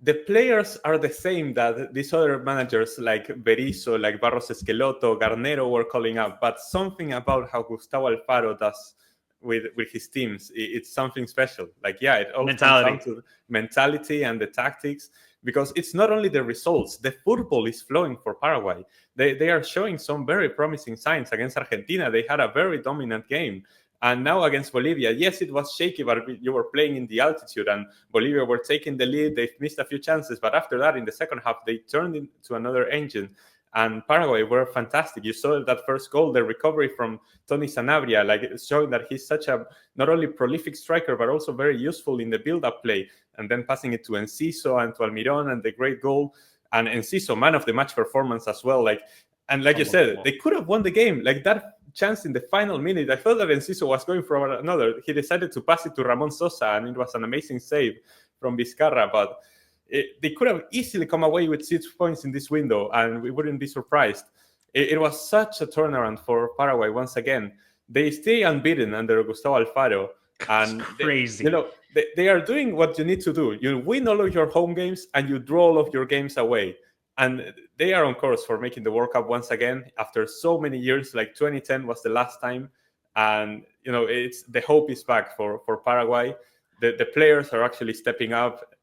the players are the same that these other managers like Berizzo, like Barros Esqueloto, Garnero were calling up, but something about how Gustavo Alfaro does with his teams, it's something special. Like, yeah, it all comes down to mentality and the tactics, because it's not only the results, the football is flowing for Paraguay. They are showing some very promising signs. Against Argentina, they had a very dominant game. And now against Bolivia, yes, it was shaky, but you were playing in the altitude and Bolivia were taking the lead. They've missed a few chances, but after that, in the second half, they turned into another engine. and Paraguay were fantastic. You saw that first goal, the recovery from Tony Sanabria, like showing that he's such a not only prolific striker but also very useful in the build-up play, and then passing it to Enciso and to Almiron, and the great goal. And Enciso, man of the match performance as well. Like you said, they could have won the game. Like that chance in the final minute, I thought that Enciso was going for another. He decided to pass it to Ramon Sosa, and it was an amazing save from Vizcarra. But they could have easily come away with 6 points in this window, and we wouldn't be surprised. It was such a turnaround for Paraguay once again. They stay unbeaten under Gustavo Alfaro. And it's crazy. They are doing what you need to do. You win all of your home games and you draw all of your games away. And they are on course for making the World Cup once again after so many years. Like 2010 was the last time. And, it's the hope is back for Paraguay. The players are actually stepping up.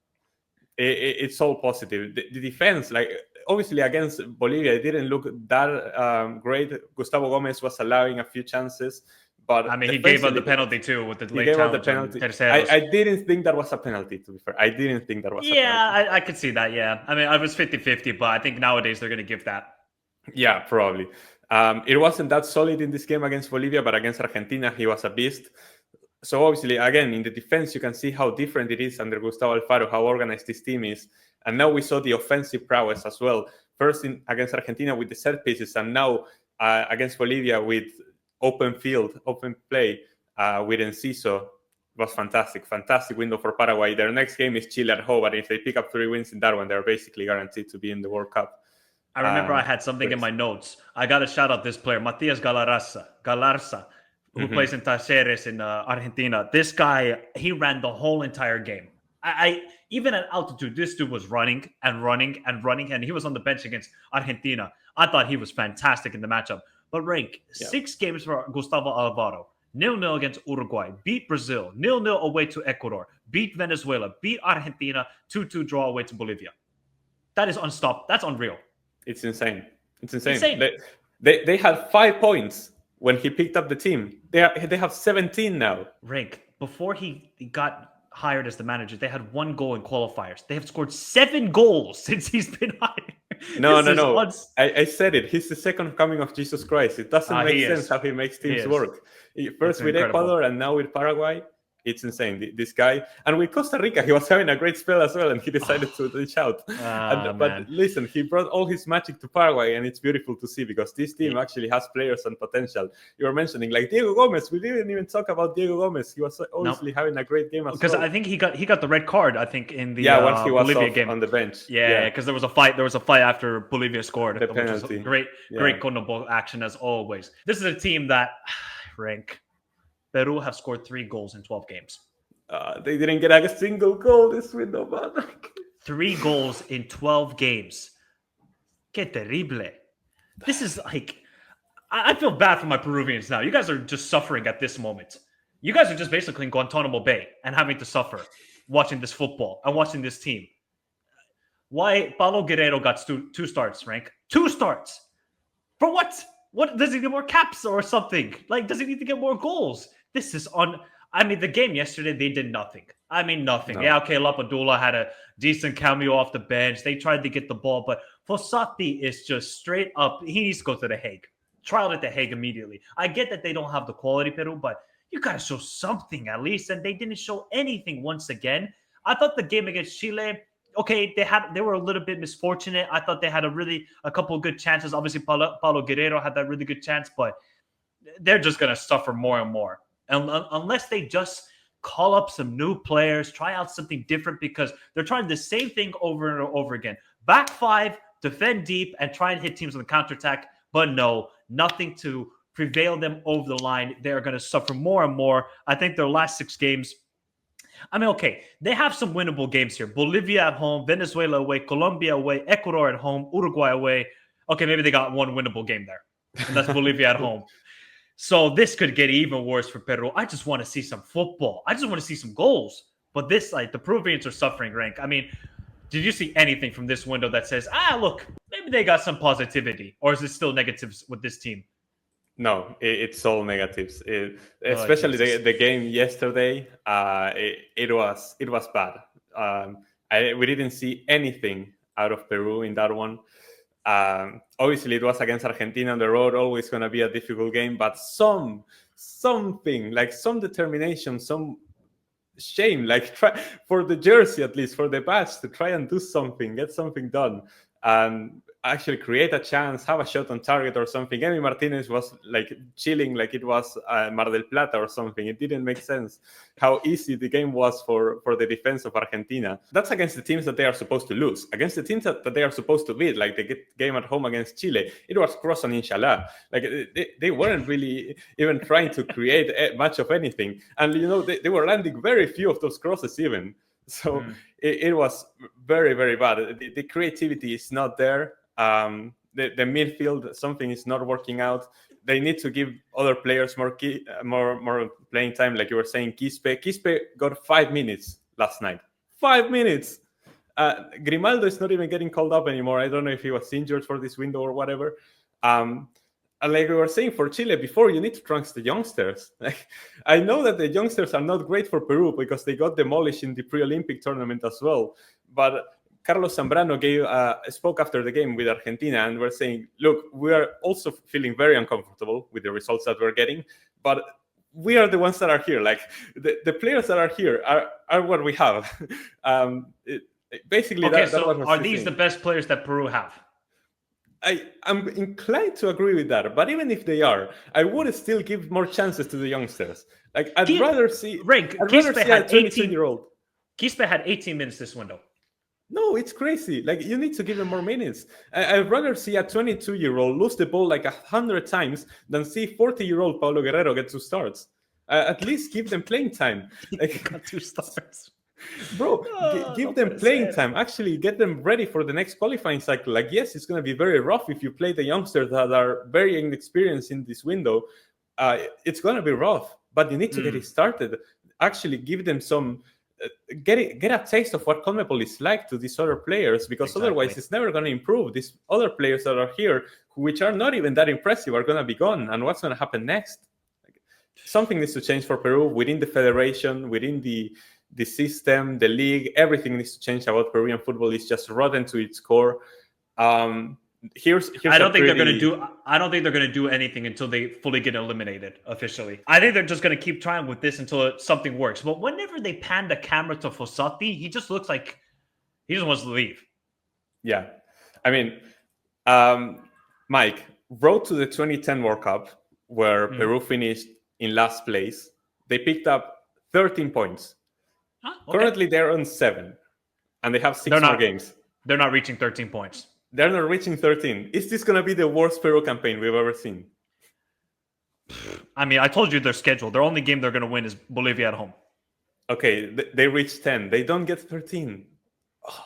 It's all positive. The defense, like obviously against Bolivia, it didn't look that great. Gustavo Gomez was allowing a few chances. But I mean, he gave up the penalty too with the late penalty. I didn't think that was a penalty, to be fair. I didn't think that was a penalty. Yeah, I could see that, yeah. I mean, I was 50-50, but I think nowadays they're going to give that. Yeah, probably. It wasn't that solid in this game against Bolivia, but against Argentina, he was a beast. So obviously, again, in the defense, you can see how different it is under Gustavo Alfaro, how organized this team is. And now we saw the offensive prowess as well. First against Argentina with the set pieces, and now against Bolivia with open field, open play with Enciso. It was fantastic window for Paraguay. Their next game is Chile at home, and if they pick up 3 wins in that one, they're basically guaranteed to be in the World Cup. I remember I had something in my notes. I got to shout out this player, Matias Galarza, who plays in Talleres in Argentina. This guy, he ran the whole entire game. I even at altitude, this dude was running, and he was on the bench against Argentina. I thought he was fantastic in the matchup. But rank 6 games for Gustavo Alfaro. 0-0 against Uruguay. Beat Brazil. 0-0 away to Ecuador. Beat Venezuela. Beat Argentina. 2-2 draw away to Bolivia. That is unstoppable. That's unreal. It's insane. They had 5 points when he picked up the team. They have 17 now. Rank, before he got hired as the manager, they had 1 goal in qualifiers. They have scored 7 goals since he's been hired. No. I said it. He's the second coming of Jesus Christ. It doesn't make sense how he makes teams work. First with Ecuador and now with Paraguay. It's insane. This guy. And with Costa Rica, he was having a great spell as well, and he decided to reach out. But listen, he brought all his magic to Paraguay, and it's beautiful to see because this team actually has players and potential. You were mentioning like Diego Gomez. We didn't even talk about Diego Gomez. He was obviously having a great game as well. Because I think he got the red card. I think in the once he was Bolivia game on the bench. Yeah, because there was a fight. There was a fight after Bolivia scored. The penalty. Great CONMEBOL action as always. This is a team that rank. Peru have scored 3 goals in 12 games. They didn't get a single goal this window, man. 3 goals in 12 games. Que terrible. This is like... I feel bad for my Peruvians now. You guys are just suffering at this moment. You guys are just basically in Guantanamo Bay and having to suffer watching this football and watching this team. Why Paulo Guerrero got 2 starts, Rank? 2 starts! For what? What, does he get more caps or something? Like, does he need to get more goals? This is the game yesterday, they did nothing. Nothing. No. Yeah, okay, Lapadula had a decent cameo off the bench. They tried to get the ball, but Fossati is just straight up. He needs to go to The Hague. Trial at The Hague immediately. I get that they don't have the quality, Peru, but you got to show something at least, and they didn't show anything once again. I thought the game against Chile, okay, they were a little bit misfortunate. I thought they had a couple of good chances. Obviously, Paulo Guerrero had that really good chance, but they're just going to suffer more and more. And unless they just call up some new players, try out something different, because they're trying the same thing over and over again. Back 5, defend deep, and try and hit teams on the counterattack. But no, nothing to prevail them over the line. They are going to suffer more and more. I think their last 6 games, okay, they have some winnable games here. Bolivia at home, Venezuela away, Colombia away, Ecuador at home, Uruguay away. Okay, maybe they got one winnable game there, and that's Bolivia at home. So this could get even worse for Peru. I just want to see some football. I just want to see some goals. But this, the Peruvians are suffering, Rank. Did you see anything from this window that says, look, maybe they got some positivity? Or is it still negatives with this team? No, it's all negatives. Especially the game yesterday, it was bad. We didn't see anything out of Peru in that one. Obviously, it was against Argentina on the road, always going to be a difficult game, but something like some determination, some shame, like try for the jersey, at least for the badge, to try and do something, get something done, and actually create a chance, have a shot on target or something. Emi Martinez was like chilling like it was Mar del Plata or something. It didn't make sense how easy the game was for the defense of Argentina. That's against the teams that they are supposed to lose. Against the teams that they are supposed to beat, like the game at home against Chile, it was cross and inshallah. Like they weren't really even trying to create much of anything. And, you know, they were landing very few of those crosses even. So it was very, very bad. The creativity is not there. The midfield, something is not working out. They need to give other players more playing time, like you were saying. Quispe got 5 minutes last night. 5 minutes. Grimaldo is not even getting called up anymore. I don't know if he was injured for this window or whatever. And like we were saying for Chile before, you need to trust the youngsters. Like, I know that the youngsters are not great for Peru because they got demolished in the pre-Olympic tournament as well. But Carlos Zambrano spoke after the game with Argentina and were saying, look, we are also feeling very uncomfortable with the results that we're getting, but we are the ones that are here. Like the players that are here are what we have. Basically, okay, that was are these the best players that Peru have? I'm inclined to agree with that, but even if they are, I would still give more chances to the youngsters. Like I'd rather see a 22-year-old. Quispe had 18 minutes this window. No, it's crazy. Like you need to give him more minutes. I'd rather see a 22-year-old lose the ball like 100 times than see 40-year-old Paulo Guerrero get 2 starts. At least give them playing time. Like, got 2 starts. Bro, give them playing time. Actually, get them ready for the next qualifying cycle. Like, yes, it's going to be very rough if you play the youngsters that are very inexperienced in this window. It's going to be rough, but you need to get it started. Actually, give them some, get a taste of what CONMEBOL is like to these other players, because otherwise it's never going to improve. These other players that are here, which are not even that impressive, are going to be gone. And what's going to happen next? Something needs to change for Peru within the federation, within the system, the league. Everything needs to change about Peruvian football. It's just rotten to its core. Here's I don't think they're going to do anything until they fully get eliminated officially. I think they're just going to keep trying with this until something works. But whenever they pan the camera to Fossati, he just looks like he just wants to leave. Yeah, I mean, Mike, road to the 2010 World Cup, where Peru finished in last place. They picked up 13 points. Okay. Currently, they're on 7, and they have 6 more games. They're not reaching 13 points. They're not reaching 13. Is this going to be the worst Peru campaign we've ever seen? I mean, I told you their schedule. Their only game they're going to win is Bolivia at home. Okay, they reach 10. They don't get 13. Oh,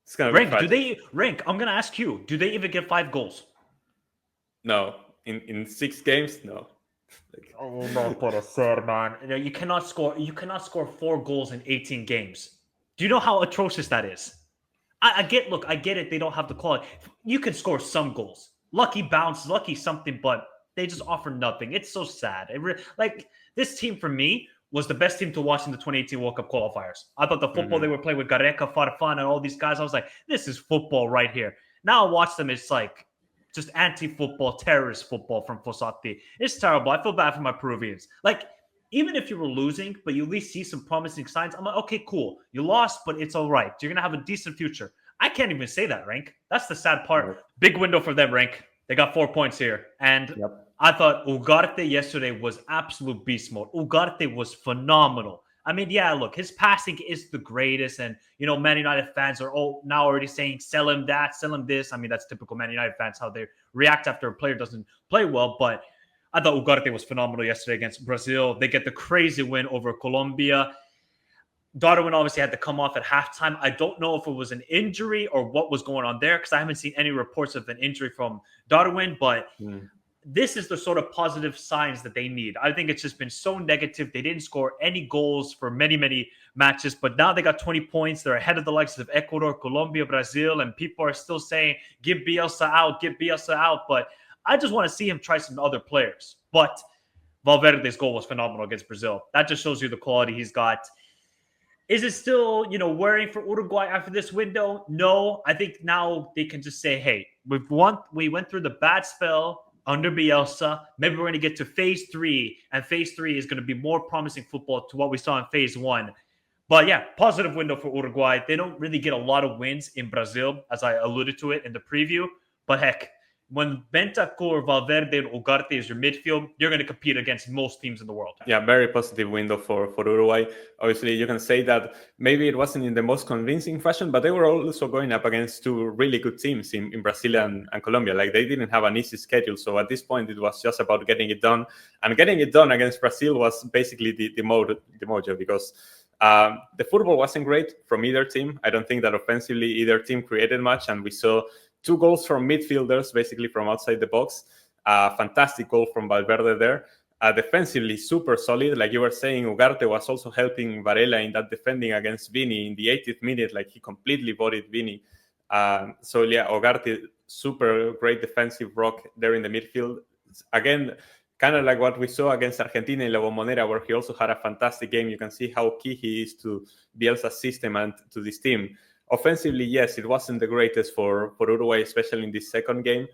it's going to be tragic. I'm going to ask you, do they even get 5 goals? No. In 6 games, no. Oh, no, puede ser, man. You cannot score 4 goals in 18 games. Do you know how atrocious that is? I get it. They don't have the quality. You can score some goals. Lucky bounce, lucky something, but they just offer nothing. It's so sad. This team, for me, was the best team to watch in the 2018 World Cup qualifiers. I thought the football they were playing with Gareca, Farfan, and all these guys, I was like, this is football right here. Now I watch them, it's like just anti-football, terrorist football from Fossati. It's terrible. I feel bad for my Peruvians. Like, even if you were losing, but you at least see some promising signs, I'm like, okay, cool. You lost, but it's all right. You're going to have a decent future. I can't even say that, Rank. That's the sad part. Yep. Big window for them, Rank. They got 4 points here. And I thought Ugarte yesterday was absolute beast mode. Ugarte was phenomenal. I mean, yeah, look, his passing is the greatest. And, you know, Man United fans are now already saying, sell him that, sell him this. I mean, that's typical Man United fans, how they react after a player doesn't play well. But I thought Ugarte was phenomenal yesterday against Brazil. They get the crazy win over Colombia. Darwin obviously had to come off at halftime. I don't know if it was an injury or what was going on there, because I haven't seen any reports of an injury from Darwin, but this is the sort of positive signs that they need. I think it's just been so negative. They didn't score any goals for many, many matches, but now they got 20 points. They're ahead of the likes of Ecuador, Colombia, Brazil, and people are still saying, give Bielsa out. But I just want to see him try some other players. But Valverde's goal was phenomenal against Brazil. That just shows you the quality he's got. Is it still, worrying for Uruguay after this window? No. I think now they can just say, hey, We went through the bad spell under Bielsa. Maybe we're going to get to phase 3, and phase 3 is going to be more promising football to what we saw in phase 1. But yeah, positive window for Uruguay. They don't really get a lot of wins in Brazil, as I alluded to it in the preview. But heck, when Bentancur, Valverde, and Ugarte is your midfield, you're going to compete against most teams in the world. Yeah, very positive window for Uruguay. Obviously, you can say that maybe it wasn't in the most convincing fashion, but they were also going up against two really good teams in Brazil and Colombia. Like, they didn't have an easy schedule. So at this point, it was just about getting it done. And getting it done against Brazil was basically the mojo, because the football wasn't great from either team. I don't think that offensively either team created much. And we saw 2 goals from midfielders, basically from outside the box. Fantastic goal from Valverde there. Defensively, super solid. Like you were saying, Ugarte was also helping Varela in that defending against Vini in the 80th minute. Like, he completely bodied Vini. So yeah, Ugarte, super great defensive rock there in the midfield. Again, kind of like what we saw against Argentina in La Bombonera, where he also had a fantastic game. You can see how key he is to Bielsa's system and to this team. Offensively, yes, it wasn't the greatest for Uruguay, especially in this second game.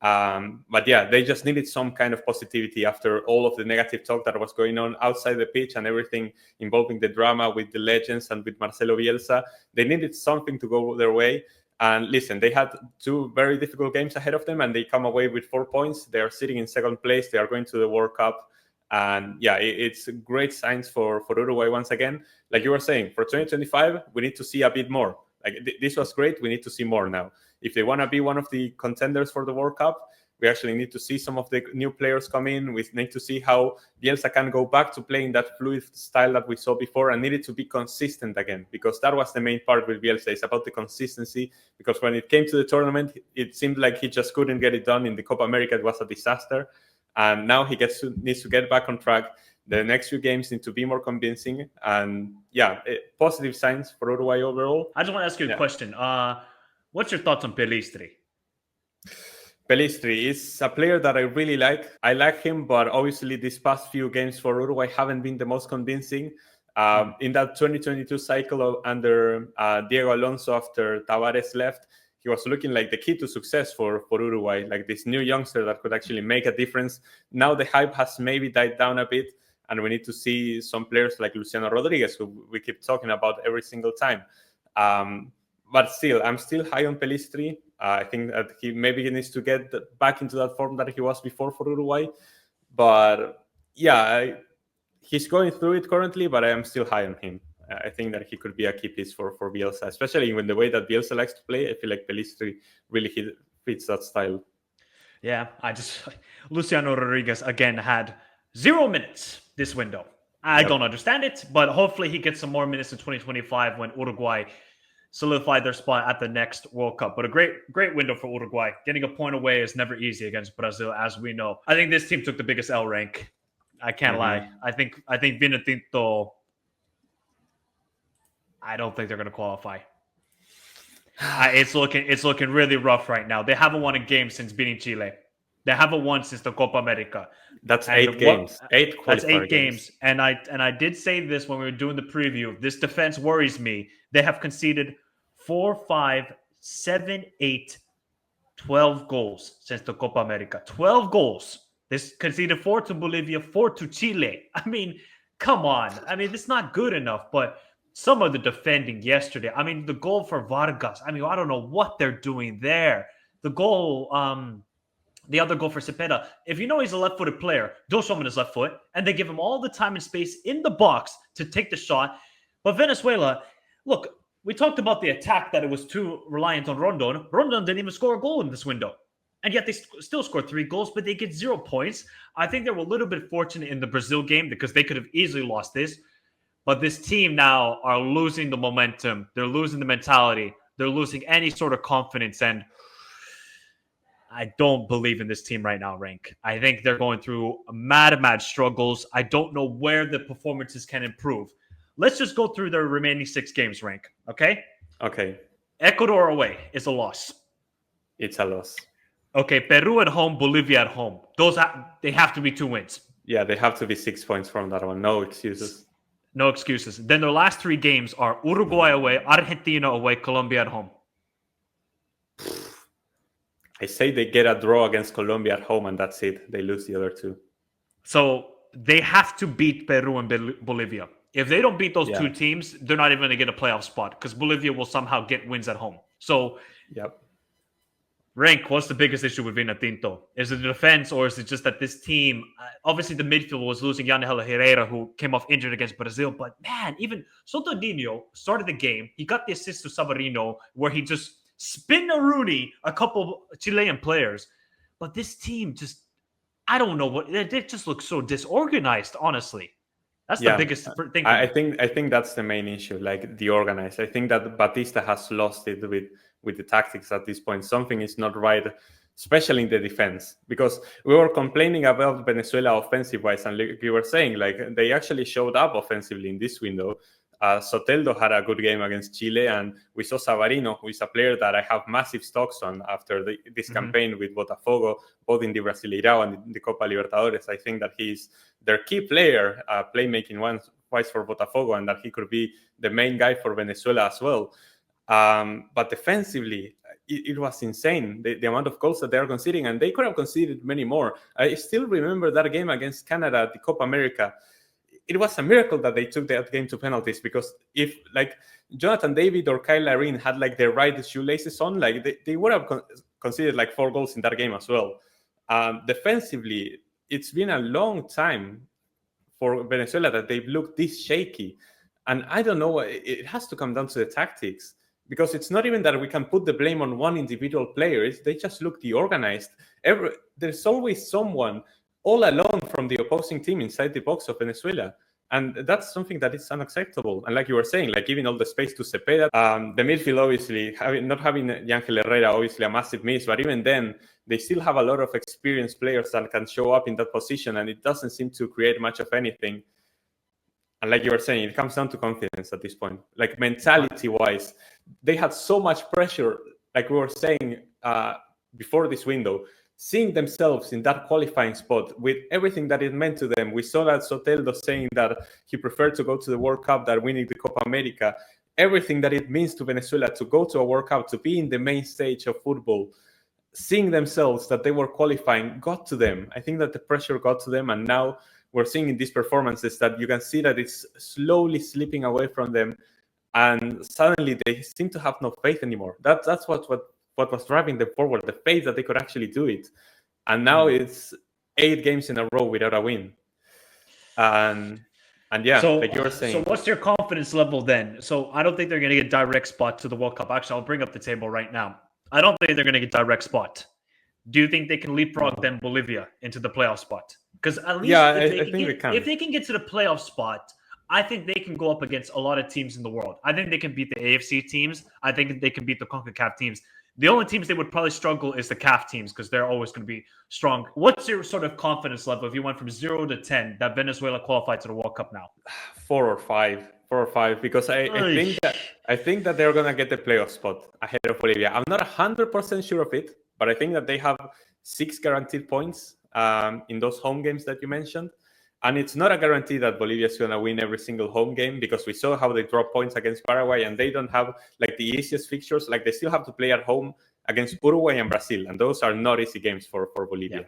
But yeah, they just needed some kind of positivity after all of the negative talk that was going on outside the pitch and everything involving the drama with the legends and with Marcelo Bielsa. They needed something to go their way. And listen, they had 2 very difficult games ahead of them, and they come away with 4 points. They are sitting in second place. They are going to the World Cup. And yeah, it's great signs for Uruguay once again. Like you were saying, for 2025, we need to see a bit more. Like, this was great. We need to see more now. If they want to be one of the contenders for the World Cup, we actually need to see some of the new players come in. We need to see how Bielsa can go back to playing that fluid style that we saw before, and needed to be consistent again, because that was the main part with Bielsa. It's about the consistency, because when it came to the tournament, it seemed like he just couldn't get it done. In the Copa America, it was a disaster. And now he needs to get back on track. The next few games need to be more convincing. And yeah, positive signs for Uruguay overall. I just want to ask you a question. What's your thoughts on Pelistri? Pelistri is a player that I really like. I like him, but obviously these past few games for Uruguay haven't been the most convincing. In that 2022 cycle under Diego Alonso, after Tavares left, he was looking like the key to success for Uruguay, like this new youngster that could actually make a difference. Now the hype has maybe died down a bit, and we need to see some players like Luciano Rodriguez, who we keep talking about every single time. But still, I'm still high on Pelistri. I think that he needs to get back into that form that he was before for Uruguay. But yeah, he's going through it currently, but I am still high on him. I think that he could be a key piece for Bielsa, especially in the way that Bielsa likes to play. I feel like Pelistri really fits that style. Yeah, Luciano Rodriguez again had 0 minutes this window. I don't understand it, but hopefully he gets some more minutes in 2025 when Uruguay solidify their spot at the next World Cup. But a great window for Uruguay. Getting a point away is never easy against Brazil, as we know. I think this team took the biggest L rank. I can't lie. I think Vinotinto, I don't think they're going to qualify. It's looking really rough right now. They haven't won a game since beating Chile. They haven't won since the Copa America. That's 8 games. That's 8 games. And I did say this when we were doing the preview. This defense worries me. They have conceded 4, 5, 7, 8, 12 goals since the Copa America. 12 goals. They conceded 4 to Bolivia, 4 to Chile. I mean, come on. I mean, it's not good enough, but some of the defending yesterday. I mean, the goal for Vargas. I mean, I don't know what they're doing there. The goal, the other goal for Cepeda. If you know he's a left-footed player, don't show him his left foot, and they give him all the time and space in the box to take the shot. But Venezuela, look, we talked about the attack, that it was too reliant on Rondon. Rondon didn't even score a goal in this window. And yet they still scored 3 goals, but they get 0 points. I think they were a little bit fortunate in the Brazil game because they could have easily lost this. But this team now are losing the momentum. They're losing the mentality. They're losing any sort of confidence. And I don't believe in this team right now, Rank. I think they're going through mad struggles. I don't know where the performances can improve. Let's just go through their remaining 6 games, Rank. Okay? Okay. Ecuador away is a loss. It's a loss. Okay, Peru at home, Bolivia at home. They have to be 2 wins. Yeah, they have to be 6 points from that one. No excuses. No excuses. Then their last 3 games are Uruguay away, Argentina away, Colombia at home. I say they get a draw against Colombia at home, and that's it. They lose the other two. So they have to beat Peru and Bolivia. If they don't beat those two Yeah. teams, they're not even going to get a playoff spot because Bolivia will somehow get wins at home. So, Yep. Rank, what's the biggest issue with Vinatinto? Is it the defense, or is it just that this team, obviously the midfield was losing Yanehela Herrera, who came off injured against Brazil, but man, even Sotodinho started the game. He got the assist to Savarino, where he just spin a Rooney, a couple Chilean players. But this team just, I don't know what, it just looks so disorganized, honestly. That's the biggest thing. I think that's the main issue, like the organized. I think that Batista has lost it with the tactics at this point. Something is not right, especially in the defense, because we were complaining about Venezuela offensive-wise, and like you were saying, like they actually showed up offensively in this window. Soteldo had a good game against Chile, and we saw Savarino, who is a player that I have massive stocks on after this campaign with Botafogo, both in the Brasileirão and in the Copa Libertadores. I think that he's their key player, playmaking wise for Botafogo, and that he could be the main guy for Venezuela as well. But defensively, it was insane, the amount of goals that they are conceding, and they could have conceded many more. I still remember that game against Canada at the Copa America. It was a miracle that they took that game to penalties, because if like Jonathan David or Kyle Larin had like their right shoelaces on, like they would have conceded like 4 goals in that game as well. Defensively, it's been a long time for Venezuela that they've looked this shaky, and I don't know. It has to come down to the tactics, because it's not even that we can put the blame on one individual player. They just look deorganized. There's always someone all alone from the opposing team inside the box of Venezuela. And that's something that is unacceptable. And like you were saying, like giving all the space to Cepeda, the midfield, obviously, not having Yangel Herrera, obviously a massive miss, but even then, they still have a lot of experienced players that can show up in that position, and it doesn't seem to create much of anything. And like you were saying, it comes down to confidence at this point. Like mentality-wise, they had so much pressure, like we were saying before this window, seeing themselves in that qualifying spot with everything that it meant to them. We saw that Soteldo saying that he preferred to go to the World Cup than winning the Copa America. Everything that it means to Venezuela to go to a World Cup, to be in the main stage of football, seeing themselves that they were qualifying got to them. I think that the pressure got to them, and now we're seeing in these performances that you can see that it's slowly slipping away from them, and suddenly they seem to have no faith anymore. That's what was driving them forward, the faith that they could actually do it. And now it's 8 games in a row without a win. And yeah, so, like you were saying. So what's your confidence level then? So I don't think they're going to get direct spot to the World Cup. Actually, I'll bring up the table right now. I don't think they're going to get direct spot. Do you think they can leapfrog them Bolivia into the playoff spot? Because at least if they can get to the playoff spot, I think they can go up against a lot of teams in the world. I think they can beat the AFC teams. I think they can beat the CONCACAF teams. The only teams they would probably struggle is the CAF teams, because they're always going to be strong. What's your sort of confidence level if you went from 0 to 10 that Venezuela qualified to the World Cup now? 4 or 5, because I think that they're going to get the playoff spot ahead of Bolivia. I'm not 100% sure of it, but I think that they have 6 guaranteed points in those home games that you mentioned. And it's not a guarantee that Bolivia is going to win every single home game, because we saw how they drop points against Paraguay, and they don't have like the easiest fixtures. Like they still have to play at home against Uruguay and Brazil, and those are not easy games for Bolivia.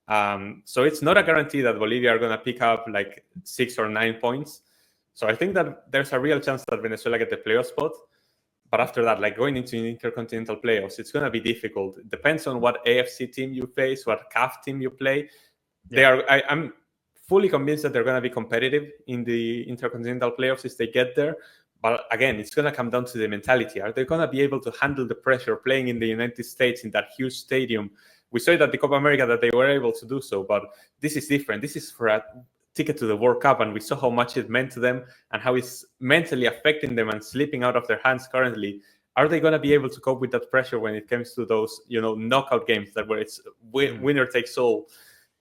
Yeah. So it's not a guarantee that Bolivia are going to pick up like 6 or 9 points. So I think that there's a real chance that Venezuela get the playoff spot. But after that, like going into intercontinental playoffs, it's going to be difficult. It depends on what AFC team you face, what CAF team you play. Yeah. I'm fully convinced that they're going to be competitive in the intercontinental playoffs if they get there. But again, it's going to come down to the mentality. Are they going to be able to handle the pressure playing in the United States in that huge stadium? We saw it at the Copa America that they were able to do so, but this is different. This is for a ticket to the World Cup, and we saw how much it meant to them and how it's mentally affecting them and slipping out of their hands currently. Are they going to be able to cope with that pressure when it comes to those, knockout games that where it's winner takes all?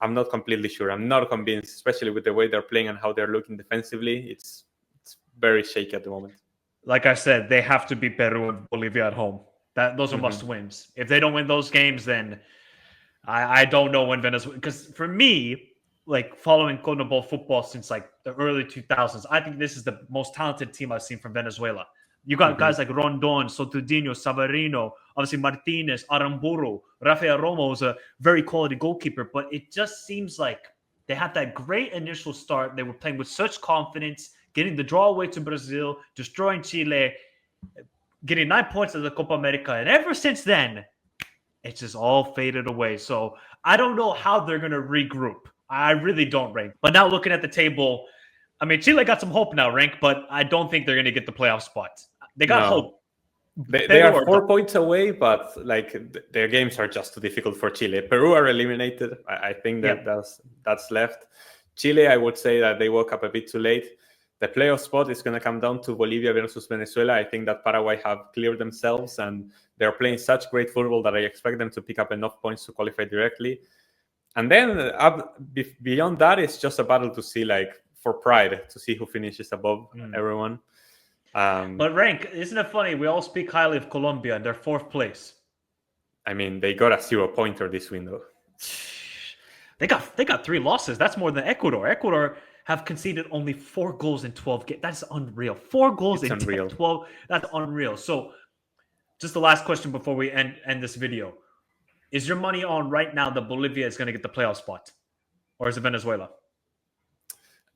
I'm not completely sure. I'm not convinced, especially with the way they're playing and how they're looking defensively. It's very shaky at the moment. Like I said, they have to beat Peru and Bolivia at home. Those are must wins. If they don't win those games, then I don't know when Venezuela. Because for me, like following CONMEBOL football since like the early 2000s, I think this is the most talented team I've seen from Venezuela. You got guys like Rondon, Sotudinho, Savarino, obviously Martinez, Aramburu, Rafael Romo is a very quality goalkeeper, but it just seems like they had that great initial start. They were playing with such confidence, getting the draw away to Brazil, destroying Chile, getting 9 points at the Copa America. And ever since then, it's just all faded away. So I don't know how they're going to regroup. I really don't, Rank. But now looking at the table, I mean, Chile got some hope now, Rank, but I don't think they're going to get the playoff spot. They got hope. They are 4 points away, but like their games are just too difficult for Chile. Peru are eliminated. I think that's left. Chile, I would say that they woke up a bit too late. The playoff spot is going to come down to Bolivia versus Venezuela. I think that Paraguay have cleared themselves and they're playing such great football that I expect them to pick up enough points to qualify directly. And then beyond that, it's just a battle to see, like, for pride, to see who finishes above everyone. But Rank, isn't it funny? We all speak highly of Colombia and they're 4th place. I mean, they got a 0-pointer this window. They got 3 losses. That's more than Ecuador. Ecuador have conceded only 4 goals in 12 games. That's unreal. 4 goals in 12. That's unreal. So, just the last question before we end this video. Is your money on right now that Bolivia is going to get the playoff spot? Or is it Venezuela?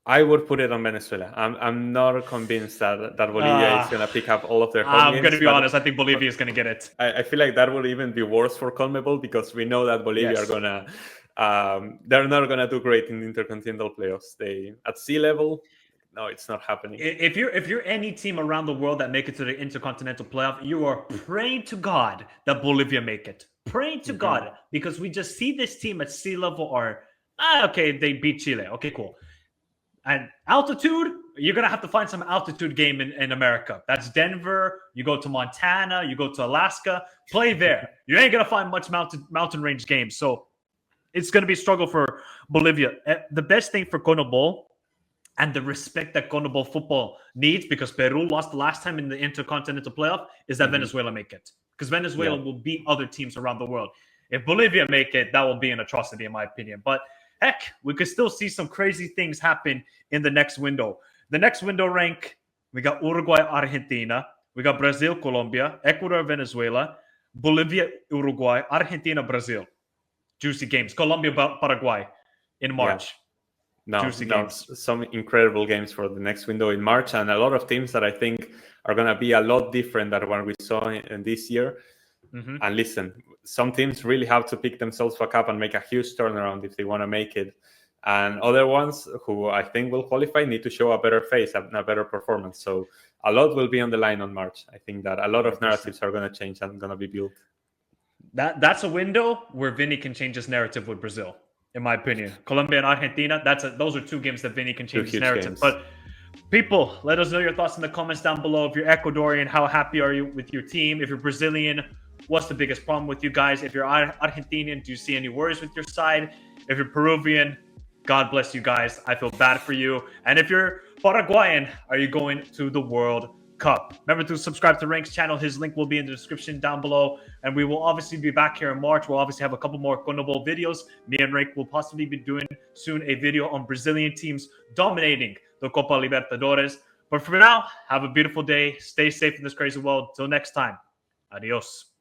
I would put it on Venezuela. I'm not convinced that Bolivia is going to pick up all of their home games. I'm going to be honest. I think Bolivia is going to get it. I feel like that would even be worse for CONMEBOL because we know that Bolivia are going to... they're not going to do great in the intercontinental playoffs. They at sea level, no, it's not happening. If you're any team around the world that make it to the intercontinental playoff, you are praying to God that Bolivia make it. Praying to God, because we just see this team at sea level or okay, they beat Chile. Okay, cool. And altitude, you're gonna have to find some altitude game in America. That's Denver. You go to Montana. You go to Alaska. Play there. You ain't gonna find much mountain range games. So it's going to be a struggle for Bolivia. The best thing for CONMEBOL and the respect that CONMEBOL football needs, because Peru lost the last time in the intercontinental playoff, is that Venezuela make it. Because Venezuela will beat other teams around the world. If Bolivia make it, that will be an atrocity in my opinion. But heck, we could still see some crazy things happen in the next window. The next window, Rank, we got Uruguay, Argentina. We got Brazil, Colombia, Ecuador, Venezuela, Bolivia, Uruguay, Argentina, Brazil. Juicy games. Colombia, Paraguay in March. Juicy games. Some incredible games for the next window in March, and a lot of teams that I think are going to be a lot different than what we saw in this year. And listen, some teams really have to pick themselves back up and make a huge turnaround if they want to make it. And other ones who I think will qualify need to show a better face and a better performance. So a lot will be on the line on March. I think that a lot of narratives are going to change and going to be built. That's a window where Vinny can change his narrative with Brazil, in my opinion. Colombia and Argentina, those are 2 games that Vinny can change his narrative. Games. But people, let us know your thoughts in the comments down below. If you're Ecuadorian, how happy are you with your team? If you're Brazilian, what's the biggest problem with you guys? If you're Argentinian, do you see any worries with your side? If you're Peruvian, God bless you guys. I feel bad for you. And if you're Paraguayan, are you going to the World Cup? Remember to subscribe to Rank's channel. His link will be in the description down below. And we will obviously be back here in March. We'll obviously have a couple more CONMEBOL videos. Me and Rank will possibly be doing soon a video on Brazilian teams dominating the Copa Libertadores. But for now, have a beautiful day. Stay safe in this crazy world. Till next time. Adios.